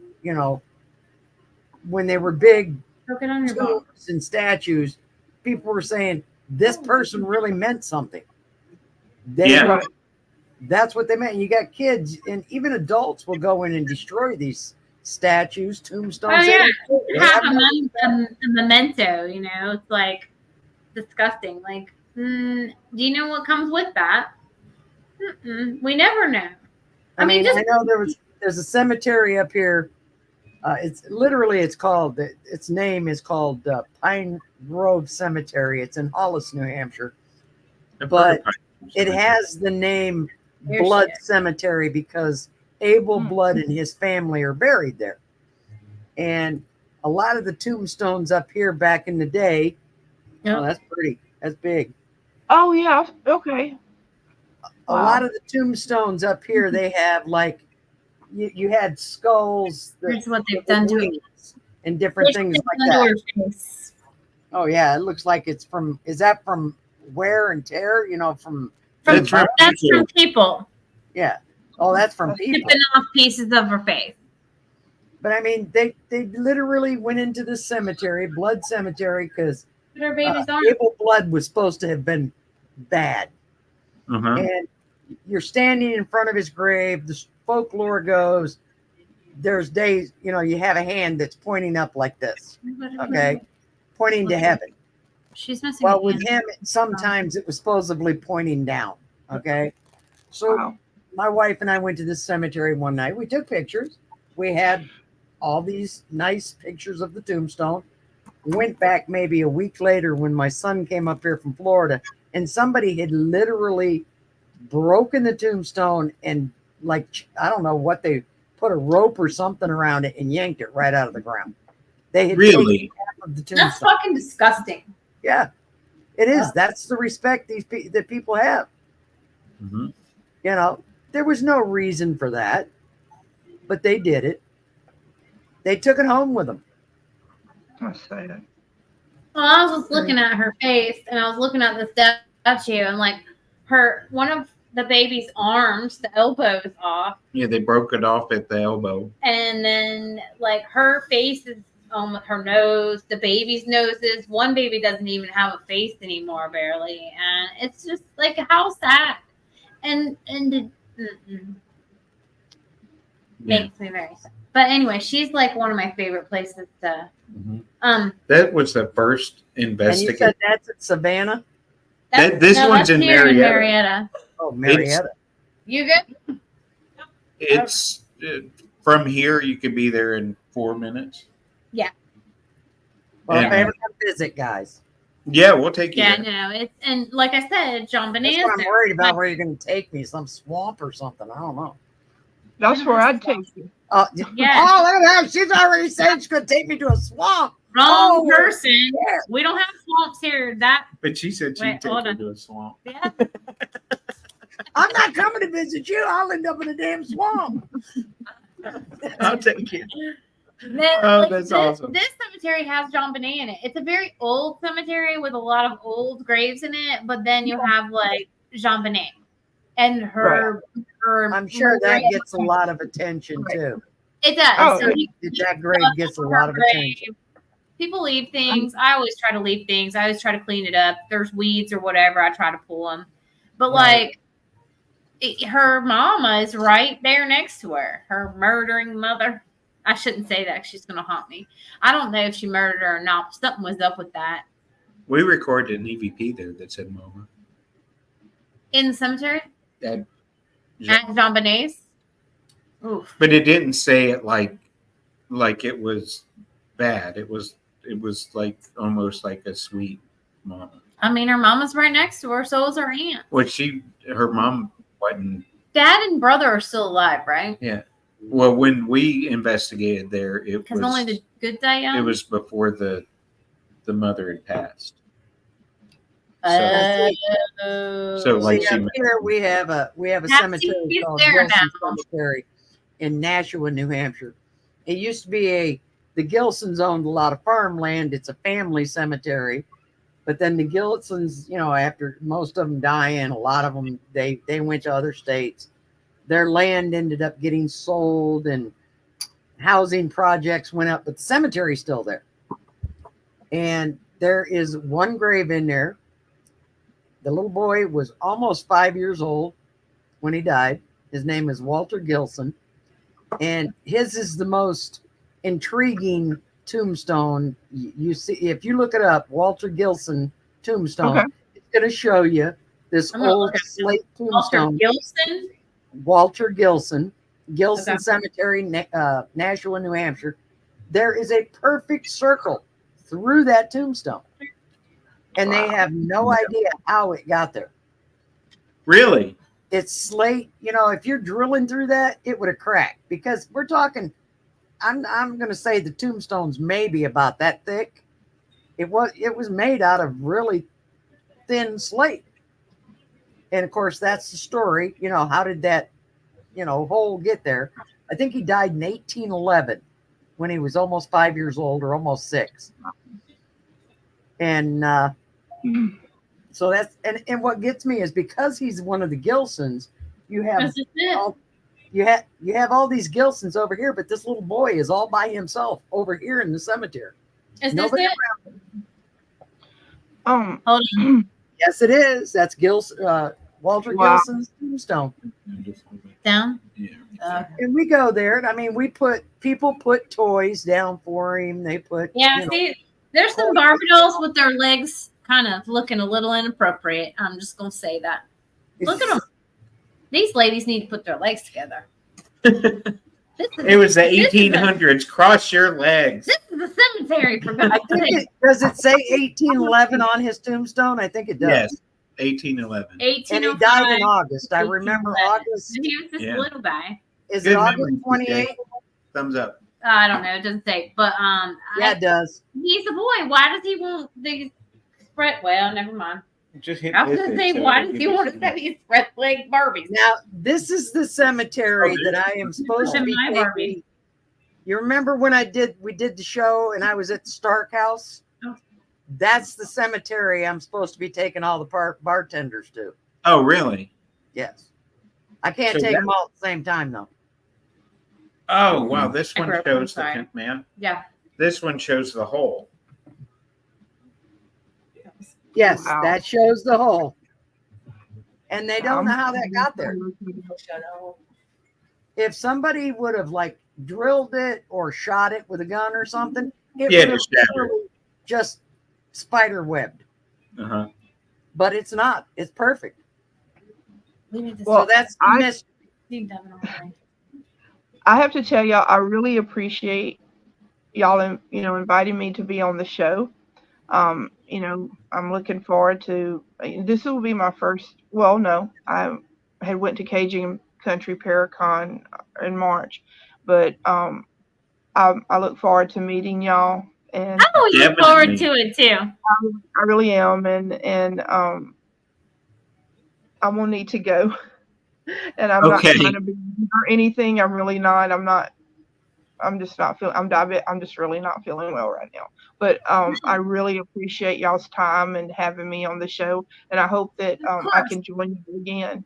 when they were big tombs and statues, people were saying this person really meant something. That's what they meant. You got kids and even adults will go in and destroy these statues, tombstones. Oh yeah, have a memento. It's like disgusting. Like, do you know what comes with that? We never know. I mean, I know there's a cemetery up here. Its name is called Pine Grove Cemetery. It's in Hollis, New Hampshire, but it has the name Blood Cemetery because Abel Blood and his family are buried there. And a lot of the tombstones up here back in the day, that's pretty. That's big. Oh yeah, okay. A lot of the tombstones up here, they have like you had skulls. Here's what they've done to it. And different things like that. Oh yeah, it looks like it's from. Is that from wear and tear? That's from people. Yeah. Oh, that's from people. Chipping off pieces of her face. But I mean, they literally went into the cemetery, Blood Cemetery, because Abel Blood was supposed to have been bad. And you're standing in front of his grave. The folklore goes, there's days, you have a hand that's pointing up like this, okay, pointing to heaven. She's missing. Well, with him, sometimes it was supposedly pointing down. Okay, so my wife and I went to this cemetery one night. We took pictures. We had all these nice pictures of the tombstone. Went back maybe a week later when my son came up here from Florida, and somebody had literally broken the tombstone and I don't know what, they put a rope or something around it and yanked it right out of the ground. They had really half of the tombstone. That's fucking disgusting. Yeah, it is. That's the respect that people have. There was no reason for that, but they did it. They took it home with them. I say that. Well, I was just looking at her face, and I was looking at the statue, and like one of the baby's arms, the elbow is off. Yeah, they broke it off at the elbow. And then like her face is with her nose, the baby's noses. One baby doesn't even have a face anymore, barely, and it's just like how sad. And makes me very sad. But anyway, she's like one of my favorite places to. That was the first investigation. And you said that's at Savannah? This one's in Marietta. Oh, Marietta. You good? It's from here. You could be there in 4 minutes. Yeah. Well, if I ever come visit, guys. Yeah, we'll take you. Yeah, there. no, it's and like I said, John Bonanza. That's what I'm worried about. Where you're going to take me? Some swamp or something? I don't know. That's where I'd take you. Yeah. Oh, look at that! She's already said she's going to take me to a swamp. Wrong person. Yeah. We don't have swamps here. But she said she'd take you to a swamp. Yeah. I'm not coming to visit you. I'll end up in a damn swamp. I'll take it. Then, Oh, that's awesome. This cemetery has John Bonet in it. It's a very old cemetery with a lot of old graves in it, but then you have like Jean Bonet and her. I'm sure that grave. gets a lot of attention too. It does. Oh, So That grave gets a lot of attention. People leave things. I always try to leave things. I always try to clean it up. There's weeds or whatever. I try to pull them. But Right. her mama is right there next to her. Her murdering mother. I shouldn't say that. She's going to haunt me. I don't know if she murdered her or not. Something was up with that. We recorded an EVP there that said Mama. In the cemetery? That, At Jean Bonet's? Oof. but it didn't say it like it was bad. It was like almost like a sweet mama. I mean, her mama's right next to her. So is her aunt. Which her mom wasn't. Dad and brother are still alive, right? Yeah. Well, when we investigated there, it Because was only the good die young. it was before the mother had passed. So like See, she up here we have a Now, cemetery see, called there Gilson now. Cemetery in Nashua, New Hampshire. It used to be the Gilsons owned a lot of farmland. It's a family cemetery, but then the Gilsons, after most of them dying, a lot of them they went to other states. Their land ended up getting sold, and housing projects went up, but the cemetery's still there. And there is one grave in there. The little boy was almost 5 years old when he died. His name is Walter Gilson. And his is the most intriguing tombstone. You see, if you look it up, Walter Gilson tombstone, Okay. it's going to show you this I'm gonna old look at slate Walter tombstone. Gilson. Walter Gilson, Gilson Okay. Cemetery, Nashua, New Hampshire. There is a perfect circle through that tombstone. And they have no idea how it got there. really. It's slate. If you're drilling through that, it would have cracked, because we're talking, I'm going to say the tombstone's maybe about that thick. It was made out of really thin slate. And of course, that's the story. How did that, hole get there? I think he died in 1811 when he was almost 5 years old, or almost 6. And so that's, and what gets me is because he's one of the Gilsons, you have That's just it. all, you have all these Gilsons over here, but this little boy is all by himself over here in the cemetery. Is this Nobody it? Um, Hold on. Yes, it is. That's Walter Wow. Gilson's tombstone. Down. And we go there, and people put toys down for him. They put See, there's some Barbie dolls with their legs kind of looking a little inappropriate. I'm just gonna say that. Look at them. These ladies need to put their legs together. It was the 1800s. Cross your legs. This is a cemetery, for I God's think sake. does it say 1811 on his tombstone? I think it does. Yes, 1811. 1805. And he died in August. I remember 1811. August. He was this Yeah. little guy. Is Good it August memory, 28th? TJ. Thumbs up. I don't know. It doesn't say. But Yeah, it does. he's a boy. Why does he want these spread? Well, never mind. Just hit I was this gonna bit say, so why it'll does give he you want to some- set these spread leg Barbies? Now, this is the cemetery Oh, that I am supposed to be My taking. Barbie. You remember when we did the show and I was at the Stark House? Oh. That's the cemetery I'm supposed to be taking all the bartenders to. Oh, really? Yes. I can't So take that- them all at the same time, though. Oh, wow. This I one broke shows one the side. man. Yeah. This one shows the hole. Yes, Wow. that shows the hole. And they don't know how that got there. If somebody would have drilled it or shot it with a gun or something, it Yeah, would have just stabbed her. just spider webbed. Uh-huh. But it's not. It's perfect. We need to So Well, that's the I- mystery. see them already. I have to tell y'all, I really appreciate y'all, inviting me to be on the show. I'm looking forward to. This will be my first. Well, no, I had went to Cajun Country Paracon in March, but I look forward to meeting y'all, and I'm looking Definitely. forward to it too. I really am, and I'm gonna need to go. And I'm not Okay. trying to be or anything. I'm really not. I'm not I'm just not feeling. I'm just really not feeling well right now. But I really appreciate y'all's time and having me on the show, and I hope that I can join you again.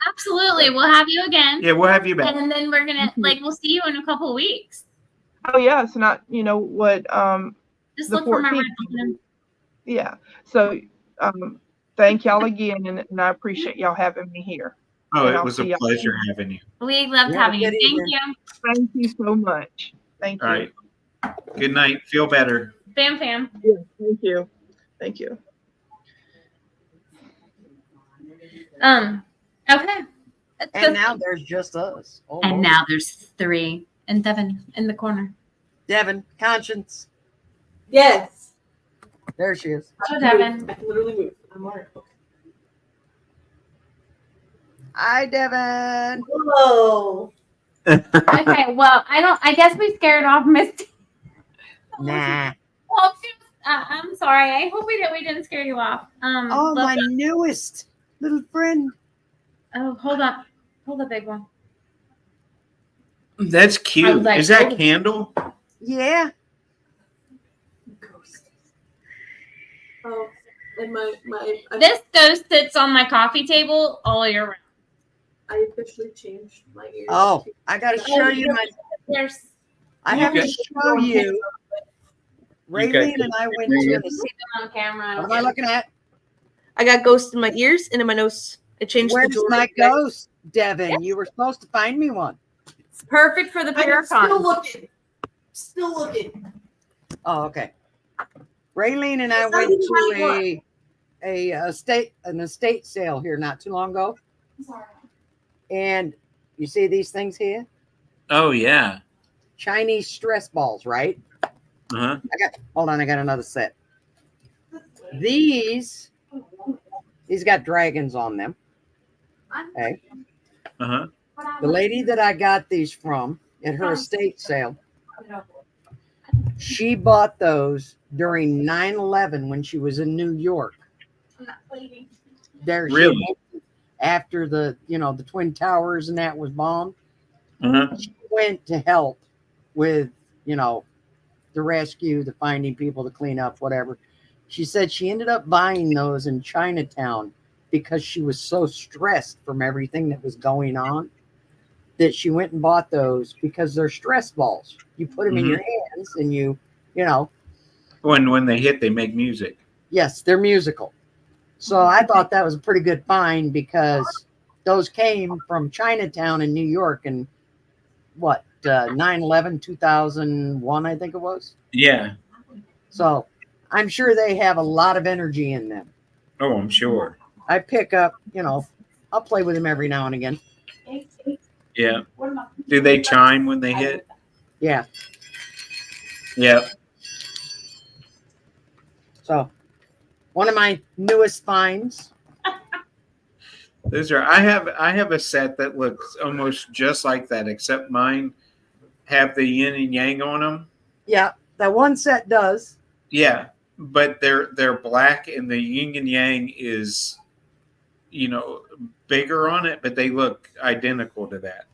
Absolutely. We'll have you again. Yeah, we'll have you back. And then we're gonna we'll see you in a couple weeks. Oh yeah, it's not what Just the look for my 14th. red. Yeah. So thank y'all again, and I appreciate y'all having me here. Oh, And it I'll was a see y'all. pleasure having you. We loved You have a having you. good Thank evening. you. Thank you so much. Thank All you. right. Good night. Feel better. Bam fam. Yeah, thank you. Thank you. Okay. And now there's just us. Oh, And Lord. now there's 3 and Devin in the corner. Devin, Conscience. Yes. There she is. Oh, Devin. I can literally move. I'm alright. Okay. Hi, Devin. Whoa. Okay, well, I guess we scared off Misty. Nah. Well, I'm sorry. I hope we didn't scare you off. Oh, my newest little friend. Oh, hold up. Hold up, big one. That's I cute. was like, Is that oh. Candle? Yeah. Ghost. Oh, and This ghost sits on my coffee table all year round. I officially changed my ears. Oh, I got to show you my. There's I have to Okay. show you. Raylene and I went to an see them on camera. What am I looking at? I got ghosts in my ears and in my nose. I changed Where's the jewelry. my ghost, Devin? You were supposed to find me one. It's perfect for the I'm still Paracon. looking. Still looking. Oh, okay. Raylene and I It's not went even to an estate sale here not too long ago, and you see these things here, Oh, yeah. Chinese stress balls, right? Uh-huh. Hold on, I got another set. These got dragons on them. Okay. Uh-huh. The lady that I got these from at her estate sale, she bought those during 9/11 when she was in New York. There, Really? after the Twin Towers and that was bombed, Uh-huh. she went to help with the rescue, the finding people, to clean up, whatever. She said she ended up buying those in Chinatown because she was so stressed from everything that was going on that she went and bought those because they're stress balls. You put them in your hands and you know. When they hit, they make music. Yes, they're musical. So I thought that was a pretty good find because those came from Chinatown in New York in 9/11, 2001, I think it was. Yeah. So I'm sure they have a lot of energy in them. Oh, I'm sure. I pick up, I'll play with them every now and again. Yeah. Do they chime when they hit? Yeah. Yeah. So one of my newest finds. Those are. I have a set that looks almost just like that, except mine have the yin and yang on them. Yeah, that one set does. Yeah, but they're black, and the yin and yang is, bigger on it, but they look identical to that.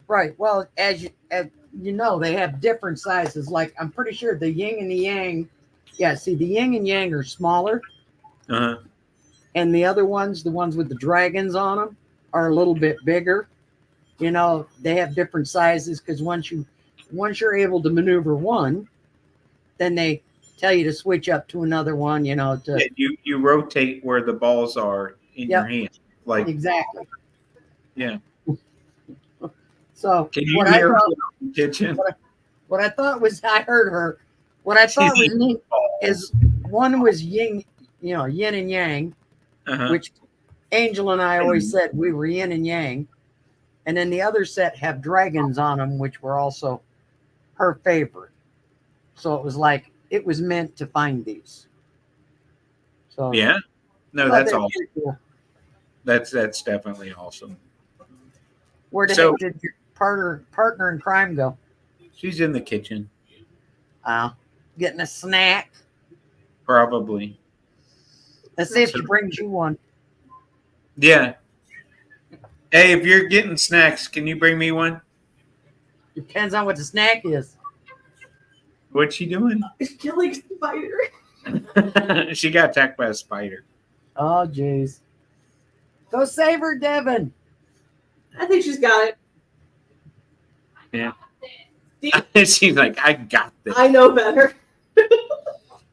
Right. Well, as you know, they have different sizes. Like I'm pretty sure the yin and the yang. Yeah. See, the yin and yang are smaller. Uh-huh. And the other ones, the ones with the dragons on them, are a little bit bigger. They have different sizes because once you're able to maneuver one, then they tell you to switch up to another one. To Yeah, you rotate where the balls are in your hand, like exactly. Yeah. So Can you what hear I thought, me in the kitchen? what I thought was I heard her. What I thought was neat is one was yin and yang. Uh-huh. Which Angel and I always said we were yin and yang. And then the other set have dragons on them, which were also her favorite. So it was like it was meant to find these. So Yeah. No, I thought that's that was awesome. pretty cool. That's definitely awesome. Where the So- heck did your partner in crime go? She's in the kitchen, Getting a snack. probably. Let's see if she brings you one. Yeah. Hey, if you're getting snacks, can you bring me one? Depends on what the snack is. What's she doing? It's killing spider. She got attacked by a spider. Oh, jeez. Go save her, Devin. I think she's got it. Yeah. Steve, She's like, I got this. I know better.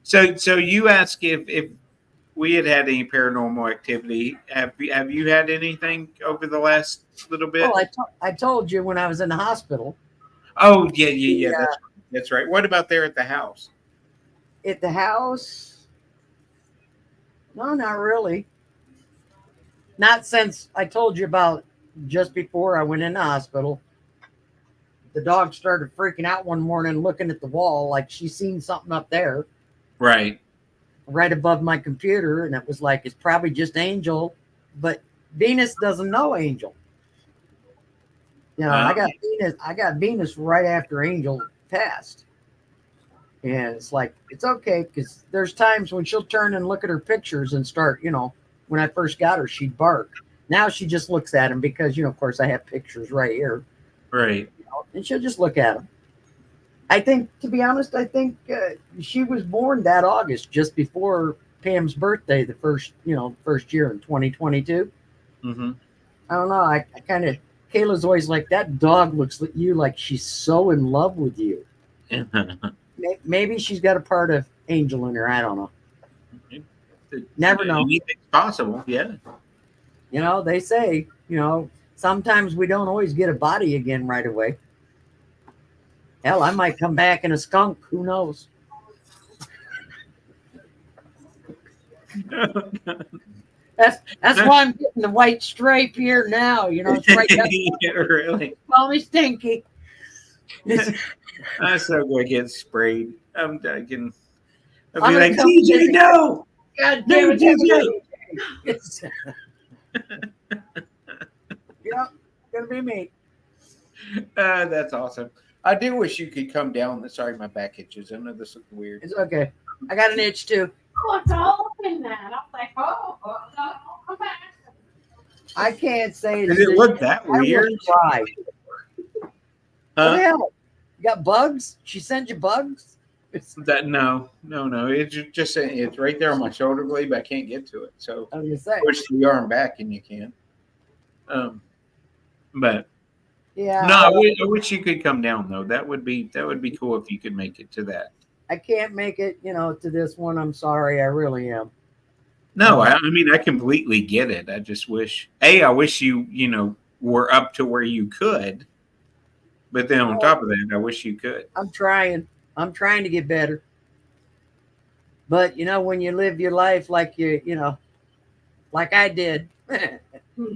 So you ask if we had any paranormal activity. Have you had anything over the last little bit? Well, I told you when I was in the hospital. Oh yeah. That's right. What about there at the house? At the house? No, not really. Not since I told you about just before I went in the hospital. The dog started freaking out one morning looking at the wall like she seen something up there Right. right above my computer. And it was like, it's probably just Angel. But Venus doesn't know Angel. You know, I got Venus right after Angel passed. And it's like, it's okay, because there's times when she'll turn and look at her pictures and start, when I first got her, she'd bark. Now she just looks at them because, of course, I have pictures right here. Right. And she'll just look at them. I think, to be honest, she was born that August, just before Pam's birthday, the first year in 2022. Mm-hmm. I don't know. I kind of, Kayla's always like, that dog looks at you like she's so in love with you. Maybe she's got a part of Angel in her. I don't know. Never know. Anything's possible. Yeah. They say, sometimes we don't always get a body again right away. Hell, I might come back in a skunk. Who knows? That's why I'm getting the white stripe here now. It's right down. Yeah, really. Call me Stinky. I'm so going to get sprayed. I'm like, gonna come TJ, visit. no! God No, damn it, TJ! Yeah, gonna be me. That's awesome. I do wish you could come down. Sorry, my back itches. I know this looks weird. It's okay. I got an itch too. Oh, it's all in that. I was like, no, come back. I can't say Does it look that weird? Try. What the Huh? hell? You got bugs? She sent you bugs? No. It's just it's right there on my shoulder blade, but I can't get to it. So I was gonna say. push the arm back and you can. But Yeah. no, I wish you could come down though. That would be cool if you could make it to that. I can't make it, to this one. I'm sorry. I really am. No, I mean I completely get it. I just wish I wish you were up to where you could. But then on top of that, I wish you could. I'm trying to get better. But when you live your life like like I did,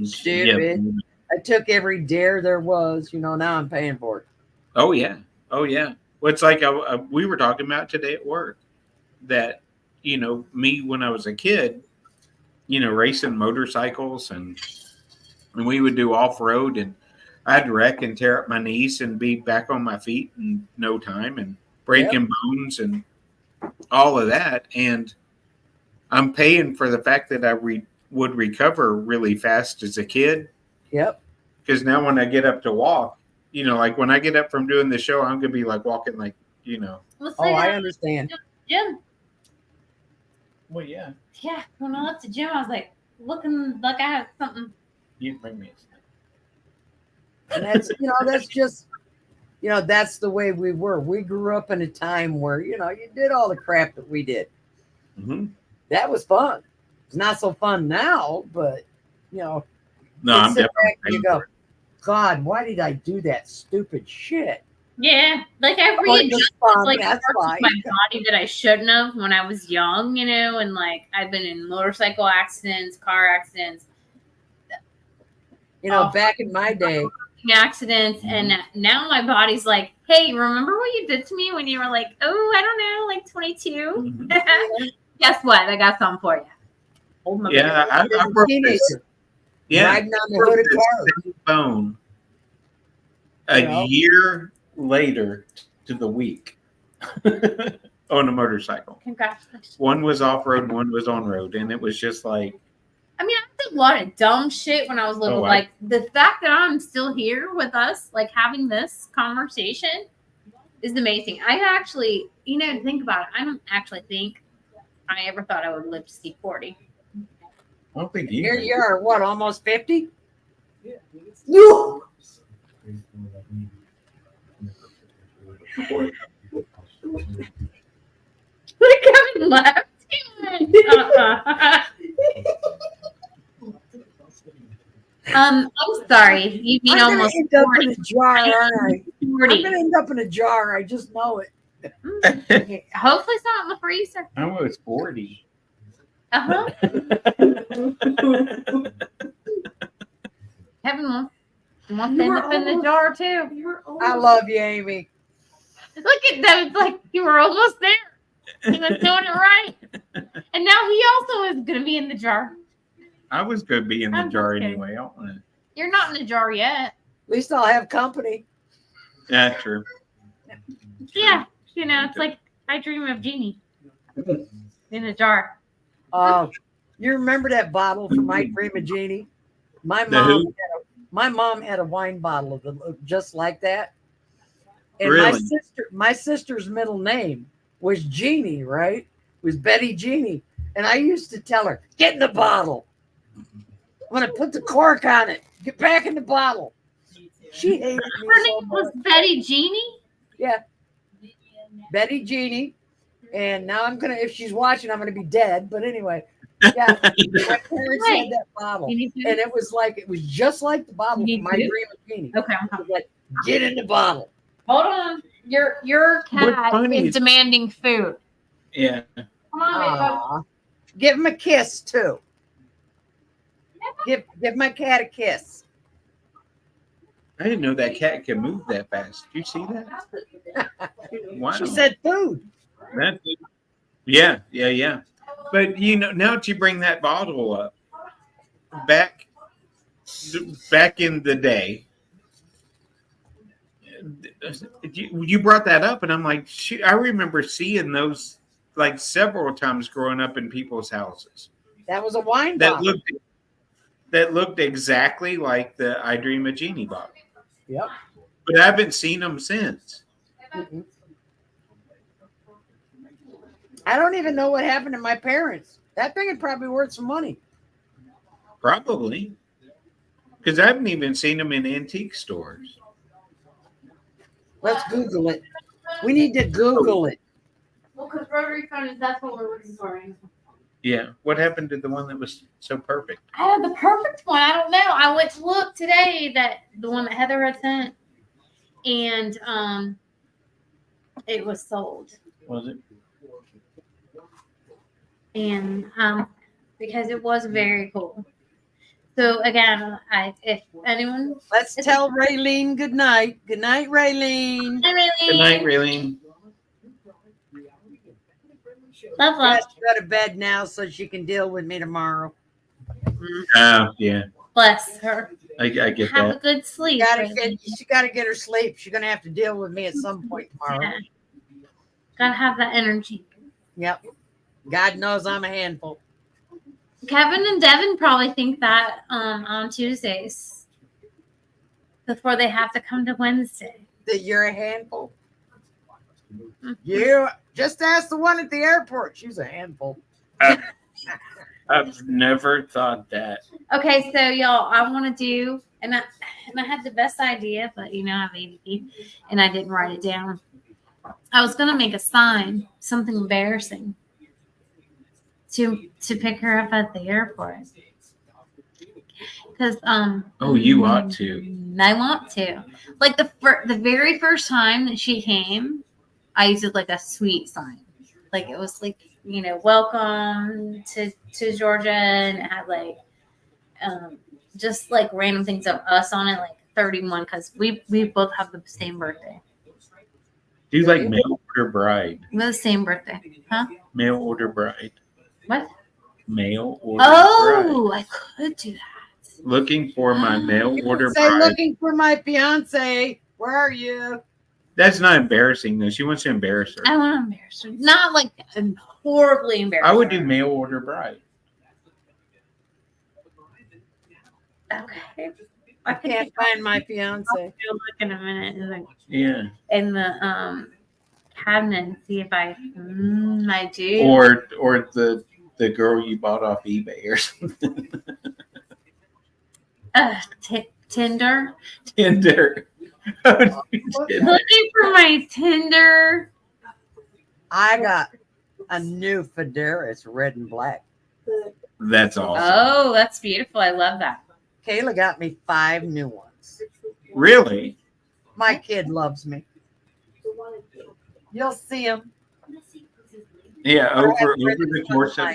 stupid. Yeah. I took every dare there was, now I'm paying for it. Oh yeah. Well, it's like we were talking about today at work that me when I was a kid, racing motorcycles and we would do off road and I'd wreck and tear up my knees and be back on my feet in no time and breaking bones and all of that. And I'm paying for the fact that I would recover really fast as a kid. Yep. Because now when I get up to walk, like when I get up from doing the show, I'm going to be like walking like, I understand. Jim. Well, yeah. Yeah, when I left the gym, I was like looking like I had something. You bring me a snack. And that's, that's just, that's the way we were. We grew up in a time where, you did all the crap that we did. Mm-hmm. That was fun. It's not so fun now, but, No, I'm sit back and definitely you go, God, why did I do that stupid shit? Yeah, like I Oh, it readjusted was fun. like That's parts fine. of my body that I shouldn't have when I was young, and like I've been in motorcycle accidents, car accidents, Back in my day, accidents, and now my body's like, hey, remember what you did to me when you were like, oh, I don't know, like 22? Mm-hmm. Guess what? I got something for you. Hold my Yeah, I as a broke teenager, this. Yeah, riding on the hood of cars. bone a year later to the week on a motorcycle. Congratulations. One was off road, one was on road, and it was just like I mean, I did a lot of dumb shit when I was little. Oh, Like the fact that I'm still here with us, like having this conversation, is amazing. I actually, think about it. I don't actually think I ever thought I would live to see 40. I don't think you Here did. you are, what, almost 50? You. Kevin left. I'm sorry. You mean I'm gonna almost end up 40. in a jar, aren't I? I'm 40. gonna end up in a jar. I just know it. Hopefully it's not in the freezer. I was 40. Uh-huh. Kevin wants to end up in the jar too. I love you, Amy. Look at them. It's like you were almost there. He was doing it right. And now he also is going to be in the jar. I was going to be in the I'm jar just kidding. anyway. I don't want to. You're not in the jar yet. At least I'll have company. Yeah, true. Yeah. It's like I dream of Jeannie in a jar. You remember that bottle from I Dream of Jeannie? My The who? mom had a wine bottle that looked just like that. And Really? my sister's middle name was Jeannie, right? Was Betty Jeannie. And I used to tell her, get in the bottle. I'm gonna put the cork on it. Get back in the bottle. She hated me Her so name much. was Betty Jeannie? Yeah. Betty Jeannie. And now if she's watching, I'm gonna be dead. But anyway, yeah, my parents had that bottle. And it was just like the bottle from My Dream of Jeannie. Okay. It was like, get in the bottle. Hold on. Your cat funny is is- demanding food. Yeah. Come on, baby. Aw. Give him a kiss too. Give my cat a kiss. I didn't know that cat could move that fast. Did you see that? Wow. She said food. That, yeah. But now that you bring that bottle up, back in the day, you brought that up, and I'm like, shoot, I remember seeing those like several times growing up in people's houses. That was a wine That bottle. looked exactly like the I Dream of Jeannie bottle. Yep. But I haven't seen them since. Mm-mm. I don't even know what happened to my parents. That thing is probably worth some money. Probably. Because I haven't even seen them in antique stores. Let's Google it. We need to Google it. Well, because rotary phone that's what we're looking for. Yeah. What happened to the one that was so perfect? I have the perfect one. I don't know. I went to look today that the one that Heather had sent, and it was sold. Was it? And because it was very cool. So again, if anyone, Let's tell Raylene good night. Good night, Raylene. Good night, Raylene. Love. Yes, go to bed now so she can deal with me tomorrow. Yeah. Bless her. I get Have that. a good sleep. She gotta get her sleep. She's gonna have to deal with me at some point tomorrow. Yeah. Gotta have that energy. Yep. God knows I'm a handful. Kevin and Devin probably think that on Tuesdays before they have to come to Wednesday. That you're a handful. Mm-hmm. You just ask the one at the airport. She's a handful. I've never thought that. Okay, so y'all, I want to do, and I had the best idea, but I have ADD, and I didn't write it down. I was gonna make a sign, something embarrassing, to pick her up at the airport, because Oh, you ought to. I want to. Like the very first time that she came, I used it like a sweet sign, like it was like welcome to Georgia, and it had like just like random things of us on it, like 31, because we both have the same birthday. Do you like mail order bride? We have the same birthday, huh? Mail order bride. What? Mail order Oh, bride. I could do that. Looking for my mail order Say bride. looking for my fiance. Where are you? That's not embarrassing though. She wants to embarrass her. I want to embarrass her, not like horribly embarrassing. I would do mail order bride. Okay. I can't find my fiance. I'll look in a minute Yeah. in the cabinet and see if I do. Or the girl you bought off eBay or something. Tinder. Tinder. Looking for my Tinder. I got a new fedora. It's red and black. That's awesome. Oh, that's beautiful. I love that. Kayla got me 5 new ones. Really? My kid loves me. You'll see him. Yeah, over the course of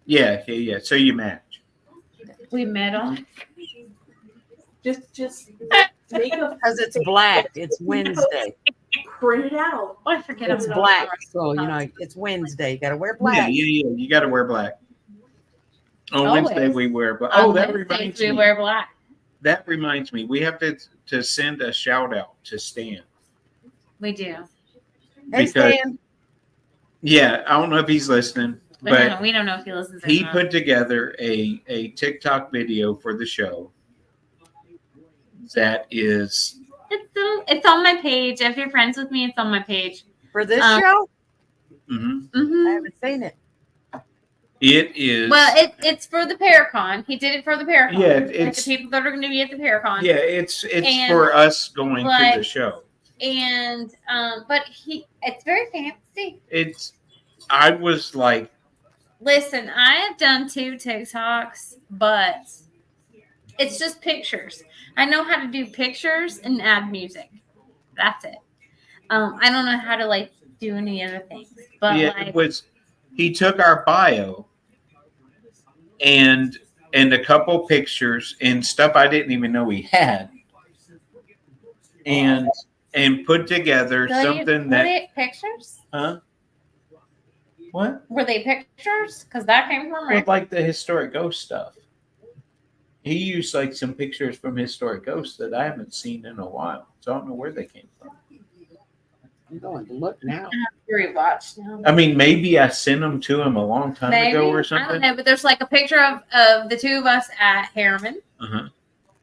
yeah. So you match. We met on. Just make a Because it's black. It's Wednesday. print it out. Oh, I forget. It's I'm black. So, it's Wednesday. You got to wear Yeah, black. yeah. You got to wear black. On Always. Wednesday we wear black. On Oh, that Wednesdays, reminds we me. wear black. That reminds me. We have to send a shout out to Stan. We do. Hey, Because- Stan. Yeah, I don't know if he's listening, but we don't know if he listens. Or he not. put together a TikTok video for the show. That is, It's on my page. If you're friends with me, it's on my page. For this show? mhm. I haven't seen it. It is. Well, it's for the Paracon. He did it for the Paracon. Yeah, like it's- the people that are going to be at the Paracon. yeah, it's And, for us going to like, the show. And but it's very fancy. I was like, Listen, I have done 2 TikToks, but it's just pictures. I know how to do pictures and add music. That's it. I don't know how to like do any other things. But yeah, like, it was. He took our bio and a couple pictures and stuff I didn't even know he had, and put together something were they pictures? huh? What? Were they pictures? Because that came from With like the historic ghost stuff. He used like some pictures from historic ghosts that I haven't seen in a while, so I don't know where they came from. I'm going to look now. rewatch now. I mean, maybe I sent them to him a long time ago or I don't something. know, but there's like a picture of the 2 of us at Harriman. Uh-huh.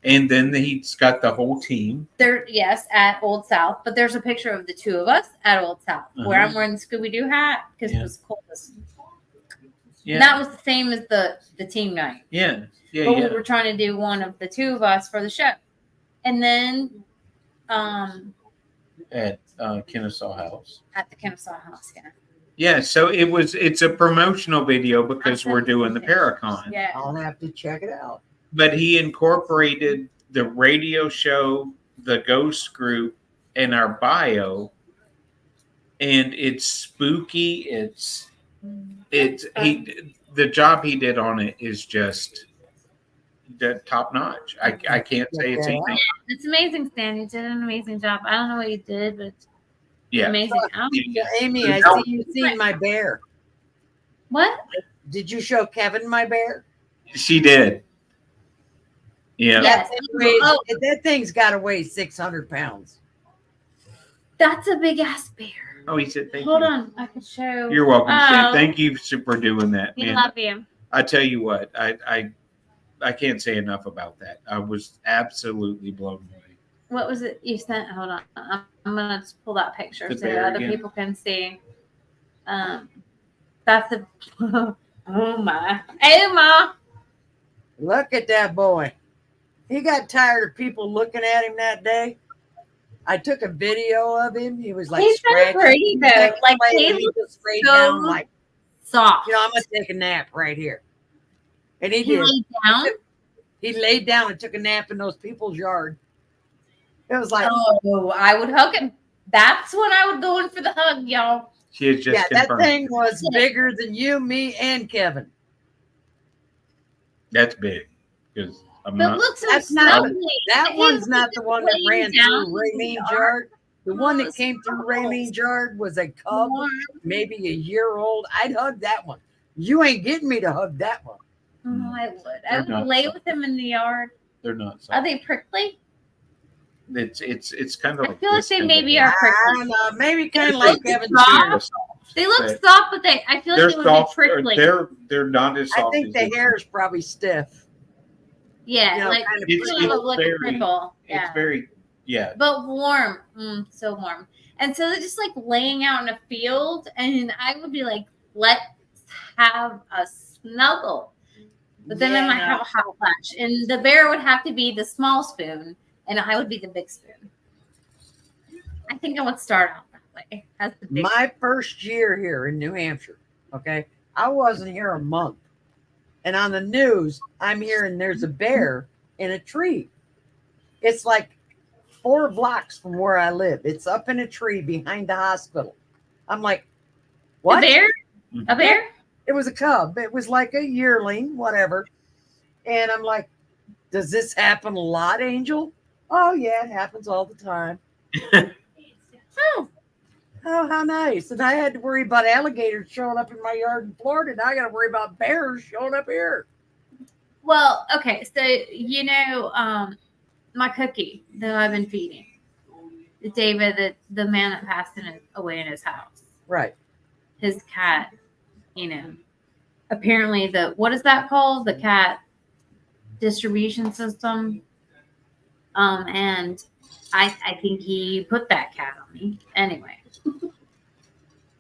And then he's got the whole team. There, yes, at Old South, but there's a picture of the 2 of us at Old South where Uh-huh. I'm wearing the Scooby Doo hat because Yeah. it was cold. Yeah. And that was the same as the team night. Yeah. Yeah. But Yeah. we were trying to do one of the 2 of us for the show, and then At Kennesaw House. at the Kennesaw House, yeah. Yeah. So it's a promotional video because we're doing the Paracon. Yeah. I'll have to check it out. But he incorporated the radio show, the ghost group, and our bio. And it's spooky. The job he did on it is just top notch. I can't say it's anything. It's amazing, Stan. You did an amazing job. I don't know what you did, but it's Yeah. amazing. Amy, I see you seen my bear. What? Did you show Kevin my bear? She did. Yeah. Yes. That thing's got to weigh 600 pounds. That's a big ass bear. Oh, he said thank Hold you. on, I can show. You're welcome, Stan. Oh. Thank you for doing that, We man. love you. I tell you what, I can't say enough about that. I was absolutely blown away. What was it you sent? Hold on. I'm gonna just pull that picture The so bear other again? people can see. That's a oh my. Look at that boy. He got tired of people looking at him that day. I took a video of him. He was like He's very scratching. pretty though. Like he he just laid so down like, soft. I'm gonna take a nap right here. And he He did. laid down. He laid down and took a nap in those people's yard. It was like, Oh, I would hug him. That's when I would go in for the hug, y'all. She has just yeah, that confirmed. thing was bigger than you, me, and Kevin. That's big. Because I'm But not. look so That's not- snuggly. That He one's was not the one that laying ran down through in the Raylene's yard. yard. The one that came through Raylene's yard was a cub, maybe a year old. I'd hug that one. You ain't getting me to hug that one. Oh, I would. I They're would not lay soft. with him in the yard. They're not. Are they prickly? It's kind of I like feel like this they kind maybe of- are I prickly. don't know. Maybe kind of They're like Kevin's soft. hair. They look But soft, but I feel like They're they would soft. be prickly. They're not as I soft. think as the they- hair is probably stiff. Yeah, You know, like kind of It's- kind of like very- a prickle. It's Yeah. very, yeah. But warm, so warm. And so they're just like laying out in a field, and I would be like, let's have a snuggle. But then I might have a hot flash, and the bear would have to be the small spoon, and I would be the big spoon. I think I would start out that way. As the big My first year here in New Hampshire, okay, I wasn't here a month. And on the news, I'm hearing there's a bear in a tree. It's like 4 blocks from where I live. It's up in a tree behind the hospital. I'm like, what? A bear? A bear? It was a cub. It was like a yearling, whatever. And I'm like, does this happen a lot, Angel? Oh, yeah, it happens all the time. Oh, how nice. And I had to worry about alligators showing up in my yard in Florida. Now I got to worry about bears showing up here. Well, okay, so my cookie that I've been feeding, David, the man that passed away in his house, Right. his cat, apparently what is that called? The cat distribution system. And I think he put that cat on me anyway.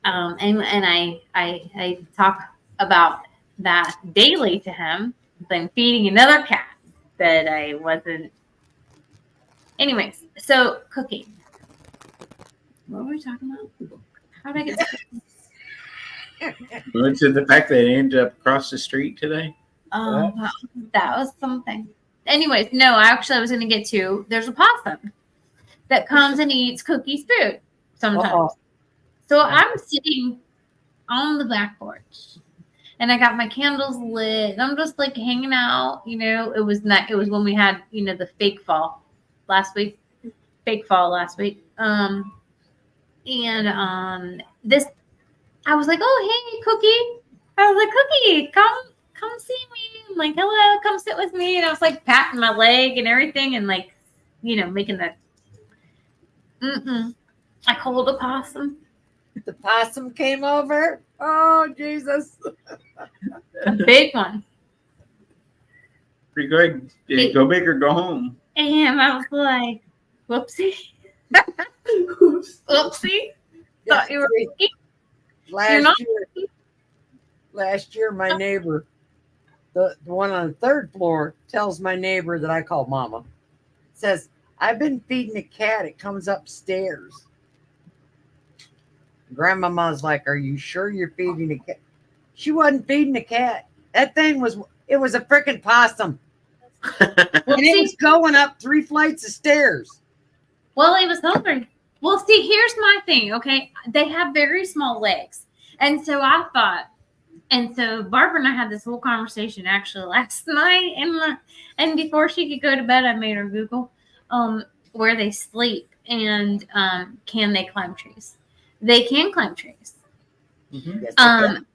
And I talk about that daily to him. I'm feeding another cat that I wasn't. Anyways, so cooking. What were we talking about? How did I get to Was it the fact that it ended up across the street today? Oh, wow. That was something. Anyways, no, actually, I was going to get to there's a possum that comes and eats Cookie's food sometimes. Uh-oh. So I'm sitting on the back porch and I got my candles lit and I'm just like hanging out. It was when we had, the fake fall last week. This, I was like, oh, hey, Cookie. I was like, Cookie, come see me. I'm like, hello, come sit with me. And I was like patting my leg and everything and like, making that. I called a possum. The possum came over. Oh, Jesus. A big one. Pretty good. Go big or go home. And I was like, whoopsie. Whoopsie. Thought you were cookie. Last year, my neighbor, the one on the 3rd floor, tells my neighbor that I call Mama, says, I've been feeding a cat. It comes upstairs. Grandmama's like, are you sure you're feeding a cat? She wasn't feeding a cat. That thing was a freaking possum. And it was going up 3 flights of stairs. Well, he was hungry. Well, see, here's my thing, okay? They have very small legs. And so I thought, and so Barbara and I had this whole conversation actually last night. And before she could go to bed, I made her Google where they sleep and can they climb trees? They can climb trees. Mm-hmm. Yes, they can.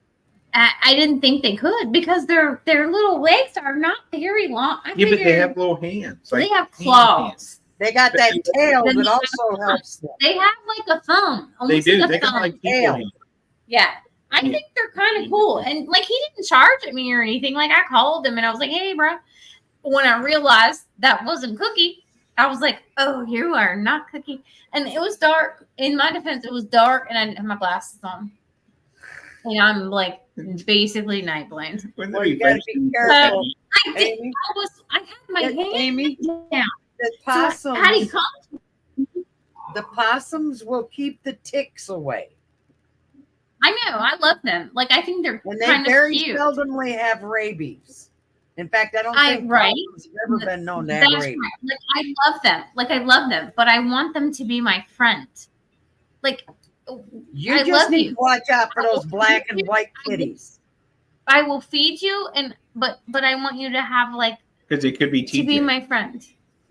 I didn't think they could because their little legs are not very long. But they have little hands. They have claws. They got that tail that also helps them. They have like a thumb. They do. Like They got like people hands. Yeah. I think they're kind of cool. And like he didn't charge at me or anything. Like I called him and I was like, hey, bro. When I realized that wasn't Cookie, I was like, oh, you are not Cookie. And it was dark. In my defense, it was dark and I didn't have my glasses on. And I'm like basically night blind. Well, you gotta be careful. So I had my hand Amy, down. The possums, So how do you come? the possums will keep the ticks away. I know. I love them. Like I think they're And they kind very of cute. seldomly have rabies. In fact, I don't think right. possums have ever been known to have That's rabies. right. Like I love them, but I want them to be my friend. Like You I just love need you. to watch out for those black and white kitties. I will feed you, but I want you to have like Because it could be TJ. to be my friend.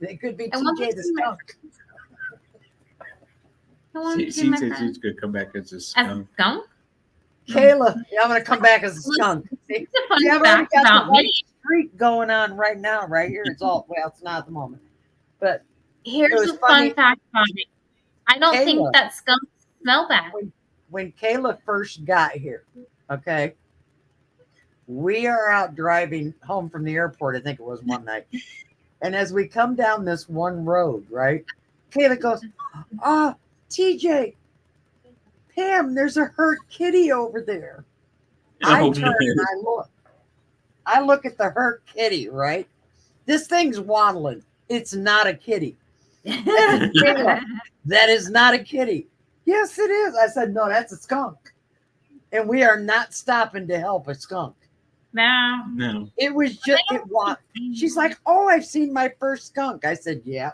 They could be I want TJ them the to be my skunk. I want them She to be my says friend. it's going to come back as a As a skunk. skunk. Kayla, yeah, I'm gonna come back as a skunk. See, It's a fun see, I've already fact got about the white me. streak going on right now, right here. It's all well, it's not at the moment, but Here's was a funny. fun fact about me. I don't Kayla. think that skunks smell bad. when Kayla first got here, okay, We are out driving home from the airport, I think it was one night. And as we come down this one road, right? Kayla goes, "Ah, TJ, Pam, there's a hurt kitty over there." I Oh, turn no. and I look. I look at the hurt kitty, right? This thing's waddling. It's not a kitty. I said, "Kayla, that is not a kitty." "Yes, it is." I said, "No, that's a skunk. And we are not stopping to help a skunk." No. No. It was just, it was. She's like, "Oh, I've seen my first skunk." I said, "Yeah.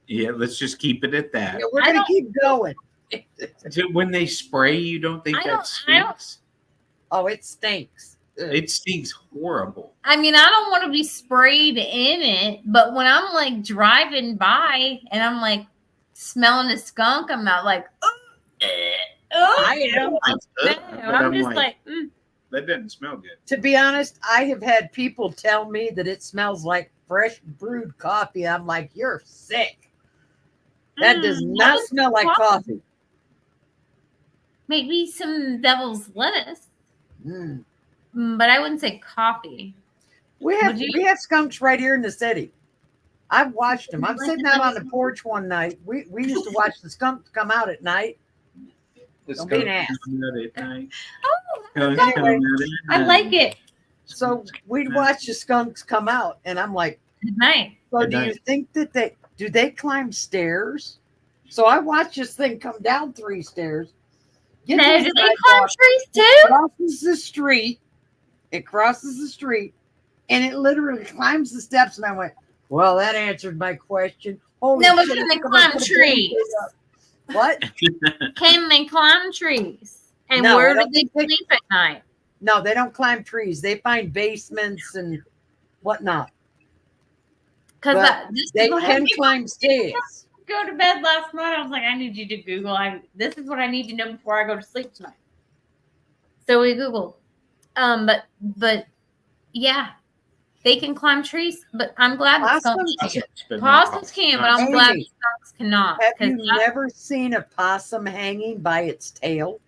Yeah, let's just keep it at that. Yeah, we're I going to don't- keep going." When they spray, you don't think I that don't- stinks? Oh, it stinks. It stinks horrible. I mean, I don't want to be sprayed in it, but when I'm like driving by and I'm like smelling a skunk, I'm not like, oh, I am. But I'm just like, that doesn't smell good. To be honest, I have had people tell me that it smells like fresh brewed coffee. I'm like, "You're sick. That does not smell like coffee." maybe some devil's lettuce, Mm. but I wouldn't say coffee. We have Would you- we have skunks right here in the city. I've watched them. I'm sitting out on the porch one night. We used to watch the skunks come out at night. It's Don't be an ass. Anyway, I like it. So we'd watch the skunks come out, and I'm like, Good night. "So Good do you night. think that they climb stairs?" So I watch this thing come down 3 stairs. Get No, to do the they climb sidewalk, trees too? crosses the street. It crosses the street, and it literally climbs the steps. And I went, "Well, that answered my question." Holy No, but shit, can they I'm gonna climb put a trees? blanket up. What? Can they climb trees? And No, I where do don't they think they- sleep at night? No, they don't climb trees. They find basements and whatnot. Because But they can climb stairs. go to bed last night. I was like, I need you to Google. This is what I need to know before I go to sleep tonight. So we Googled. But yeah, they can climb trees. But I'm glad the skunks Possums? can. Possums can, but I'm glad the Amy, skunks cannot. Have 'cause you never seen a possum hanging by its tail?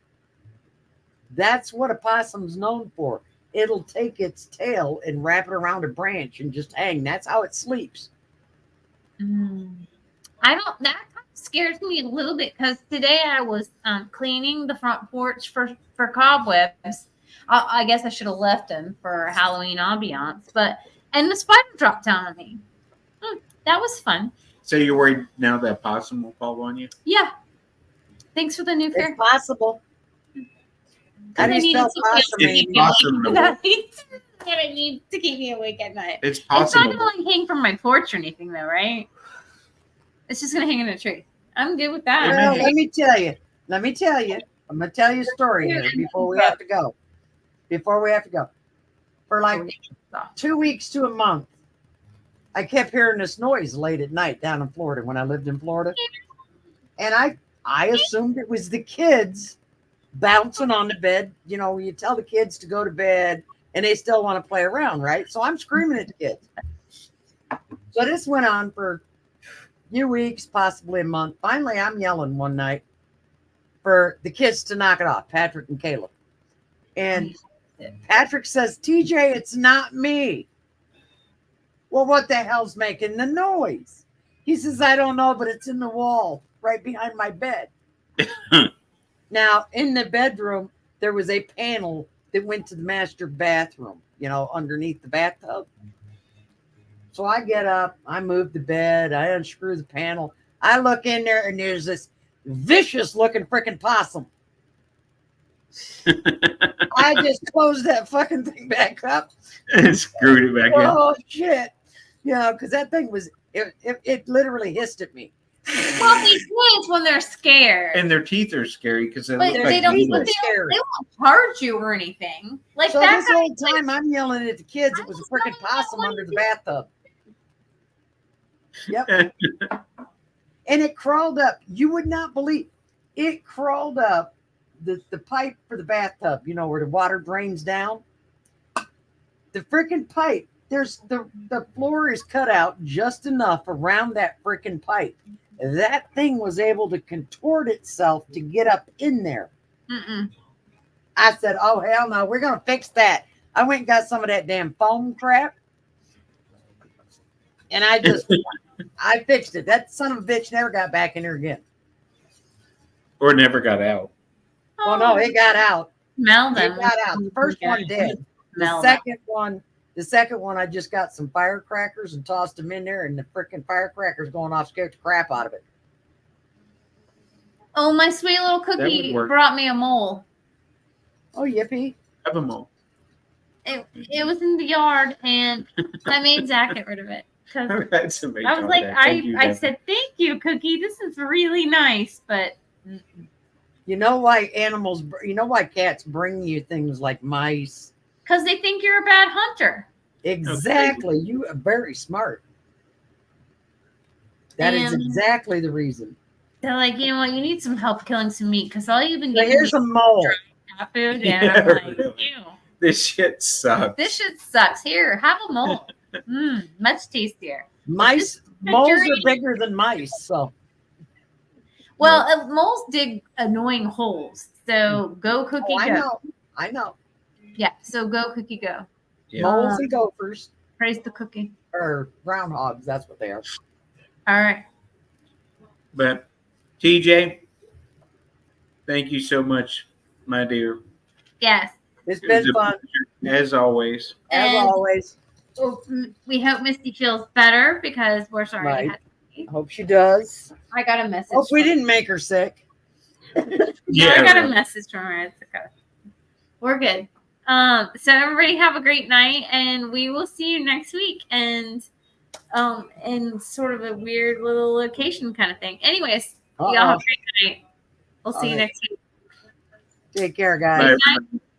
That's what a possum's known for. It'll take its tail and wrap it around a branch and just hang. That's how it sleeps. I don't. That kind of scares me a little bit because today I was cleaning the front porch for cobwebs. I guess I should have left them for Halloween ambiance, and the spider dropped down on me. That was fun. So you're worried now that possum will fall on you? Yeah. Thanks for the new It's fair. possible. How do I you needed spell to possum, keep Amy? me awake. Possum. I need to keep me awake at night. It's It's not possible. gonna like hang from my porch or anything, though, right? It's just gonna hang in a tree. I'm good with that. Yeah. Well, let me tell you. I'm going to tell you a story here before we have to go. For like 2 weeks to a month, I kept hearing this noise late at night down in Florida when I lived in Florida. And I assumed it was the kids bouncing on the bed. You know, you tell the kids to go to bed and they still want to play around, right? So I'm screaming at the kids. So this went on for a few weeks, possibly a month. Finally, I'm yelling one night for the kids to knock it off, Patrick and Caleb. And Patrick says, "TJ, it's not me." "Well, what the hell's making the noise?" He says, "I don't know, but it's in the wall right behind my bed." Now, in the bedroom, there was a panel that went to the master bathroom, you know, underneath the bathtub. So I get up, I move the bed, I unscrew the panel. I look in there, and there's this vicious looking freaking possum. I just closed that fucking thing back up. Screwed it back in. Oh, shit. You know, because that thing was, it literally hissed at me. Well, these things when they're scared, And their teeth are scary because they but look they like don't. needles. But they Scary. won't hurt you or anything. Like So that this guy. whole time I'm yelling at the kids, it was a freaking possum under the bathtub. Yep. And it crawled up. You would not believe it crawled up the pipe for the bathtub, you know, where the water drains down. The freaking pipe. There's the floor is cut out just enough around that freaking pipe. That thing was able to contort itself to get up in there. Mm-mm. I said, "Oh, hell no, we're going to fix that." I went and got some of that damn foam crap. And I fixed it. That son of a bitch never got back in there again. Or never got out. Well, no, it got out. Smell It them. got out. The first one did. Smell The second one, I just got some firecrackers and tossed them in there, and the freaking firecrackers going off scared the crap out of it. Oh, my sweet little would cookie work. brought me a mole. Oh, yippee. Have them all. It was in the yard, and I made Zach get rid of it. Because That's amazing. I was like, I said, thank you, Cookie. This is really nice, but You know why cats bring you things like mice? because they think you're a bad hunter. Exactly. You are very smart. That is And- exactly the reason. They're like, you know what? You need some help killing some meat because all you've been So getting here's a mole. cat food, and Yeah, I'm like, really. ew. This shit sucks. This shit sucks. Here, have a mole. Much tastier. Mice, moles are bigger than mice. So Well, moles dig annoying holes. So go, Cookie, go. I know. Yeah, so go, Cookie, go. Yeah. Moles and gophers Praise the cookie. or groundhogs. That's what they are. All right. But TJ, thank you so much, my dear. Yes. It's It was been a fun pleasure, as always. as And- always. Well, we hope Misty feels better because we're sorry. Right. to have- Hope she does. I got a message. Hope we from- didn't make her sick. Yeah, I got a right. message from her. It's okay. We're good. So everybody have a great night, and we will see you next week. And in sort of a weird little location kind of thing. Anyways, y'all have a great night. We'll see you All right. next week. Take care, guys. Bye, Good night. everybody.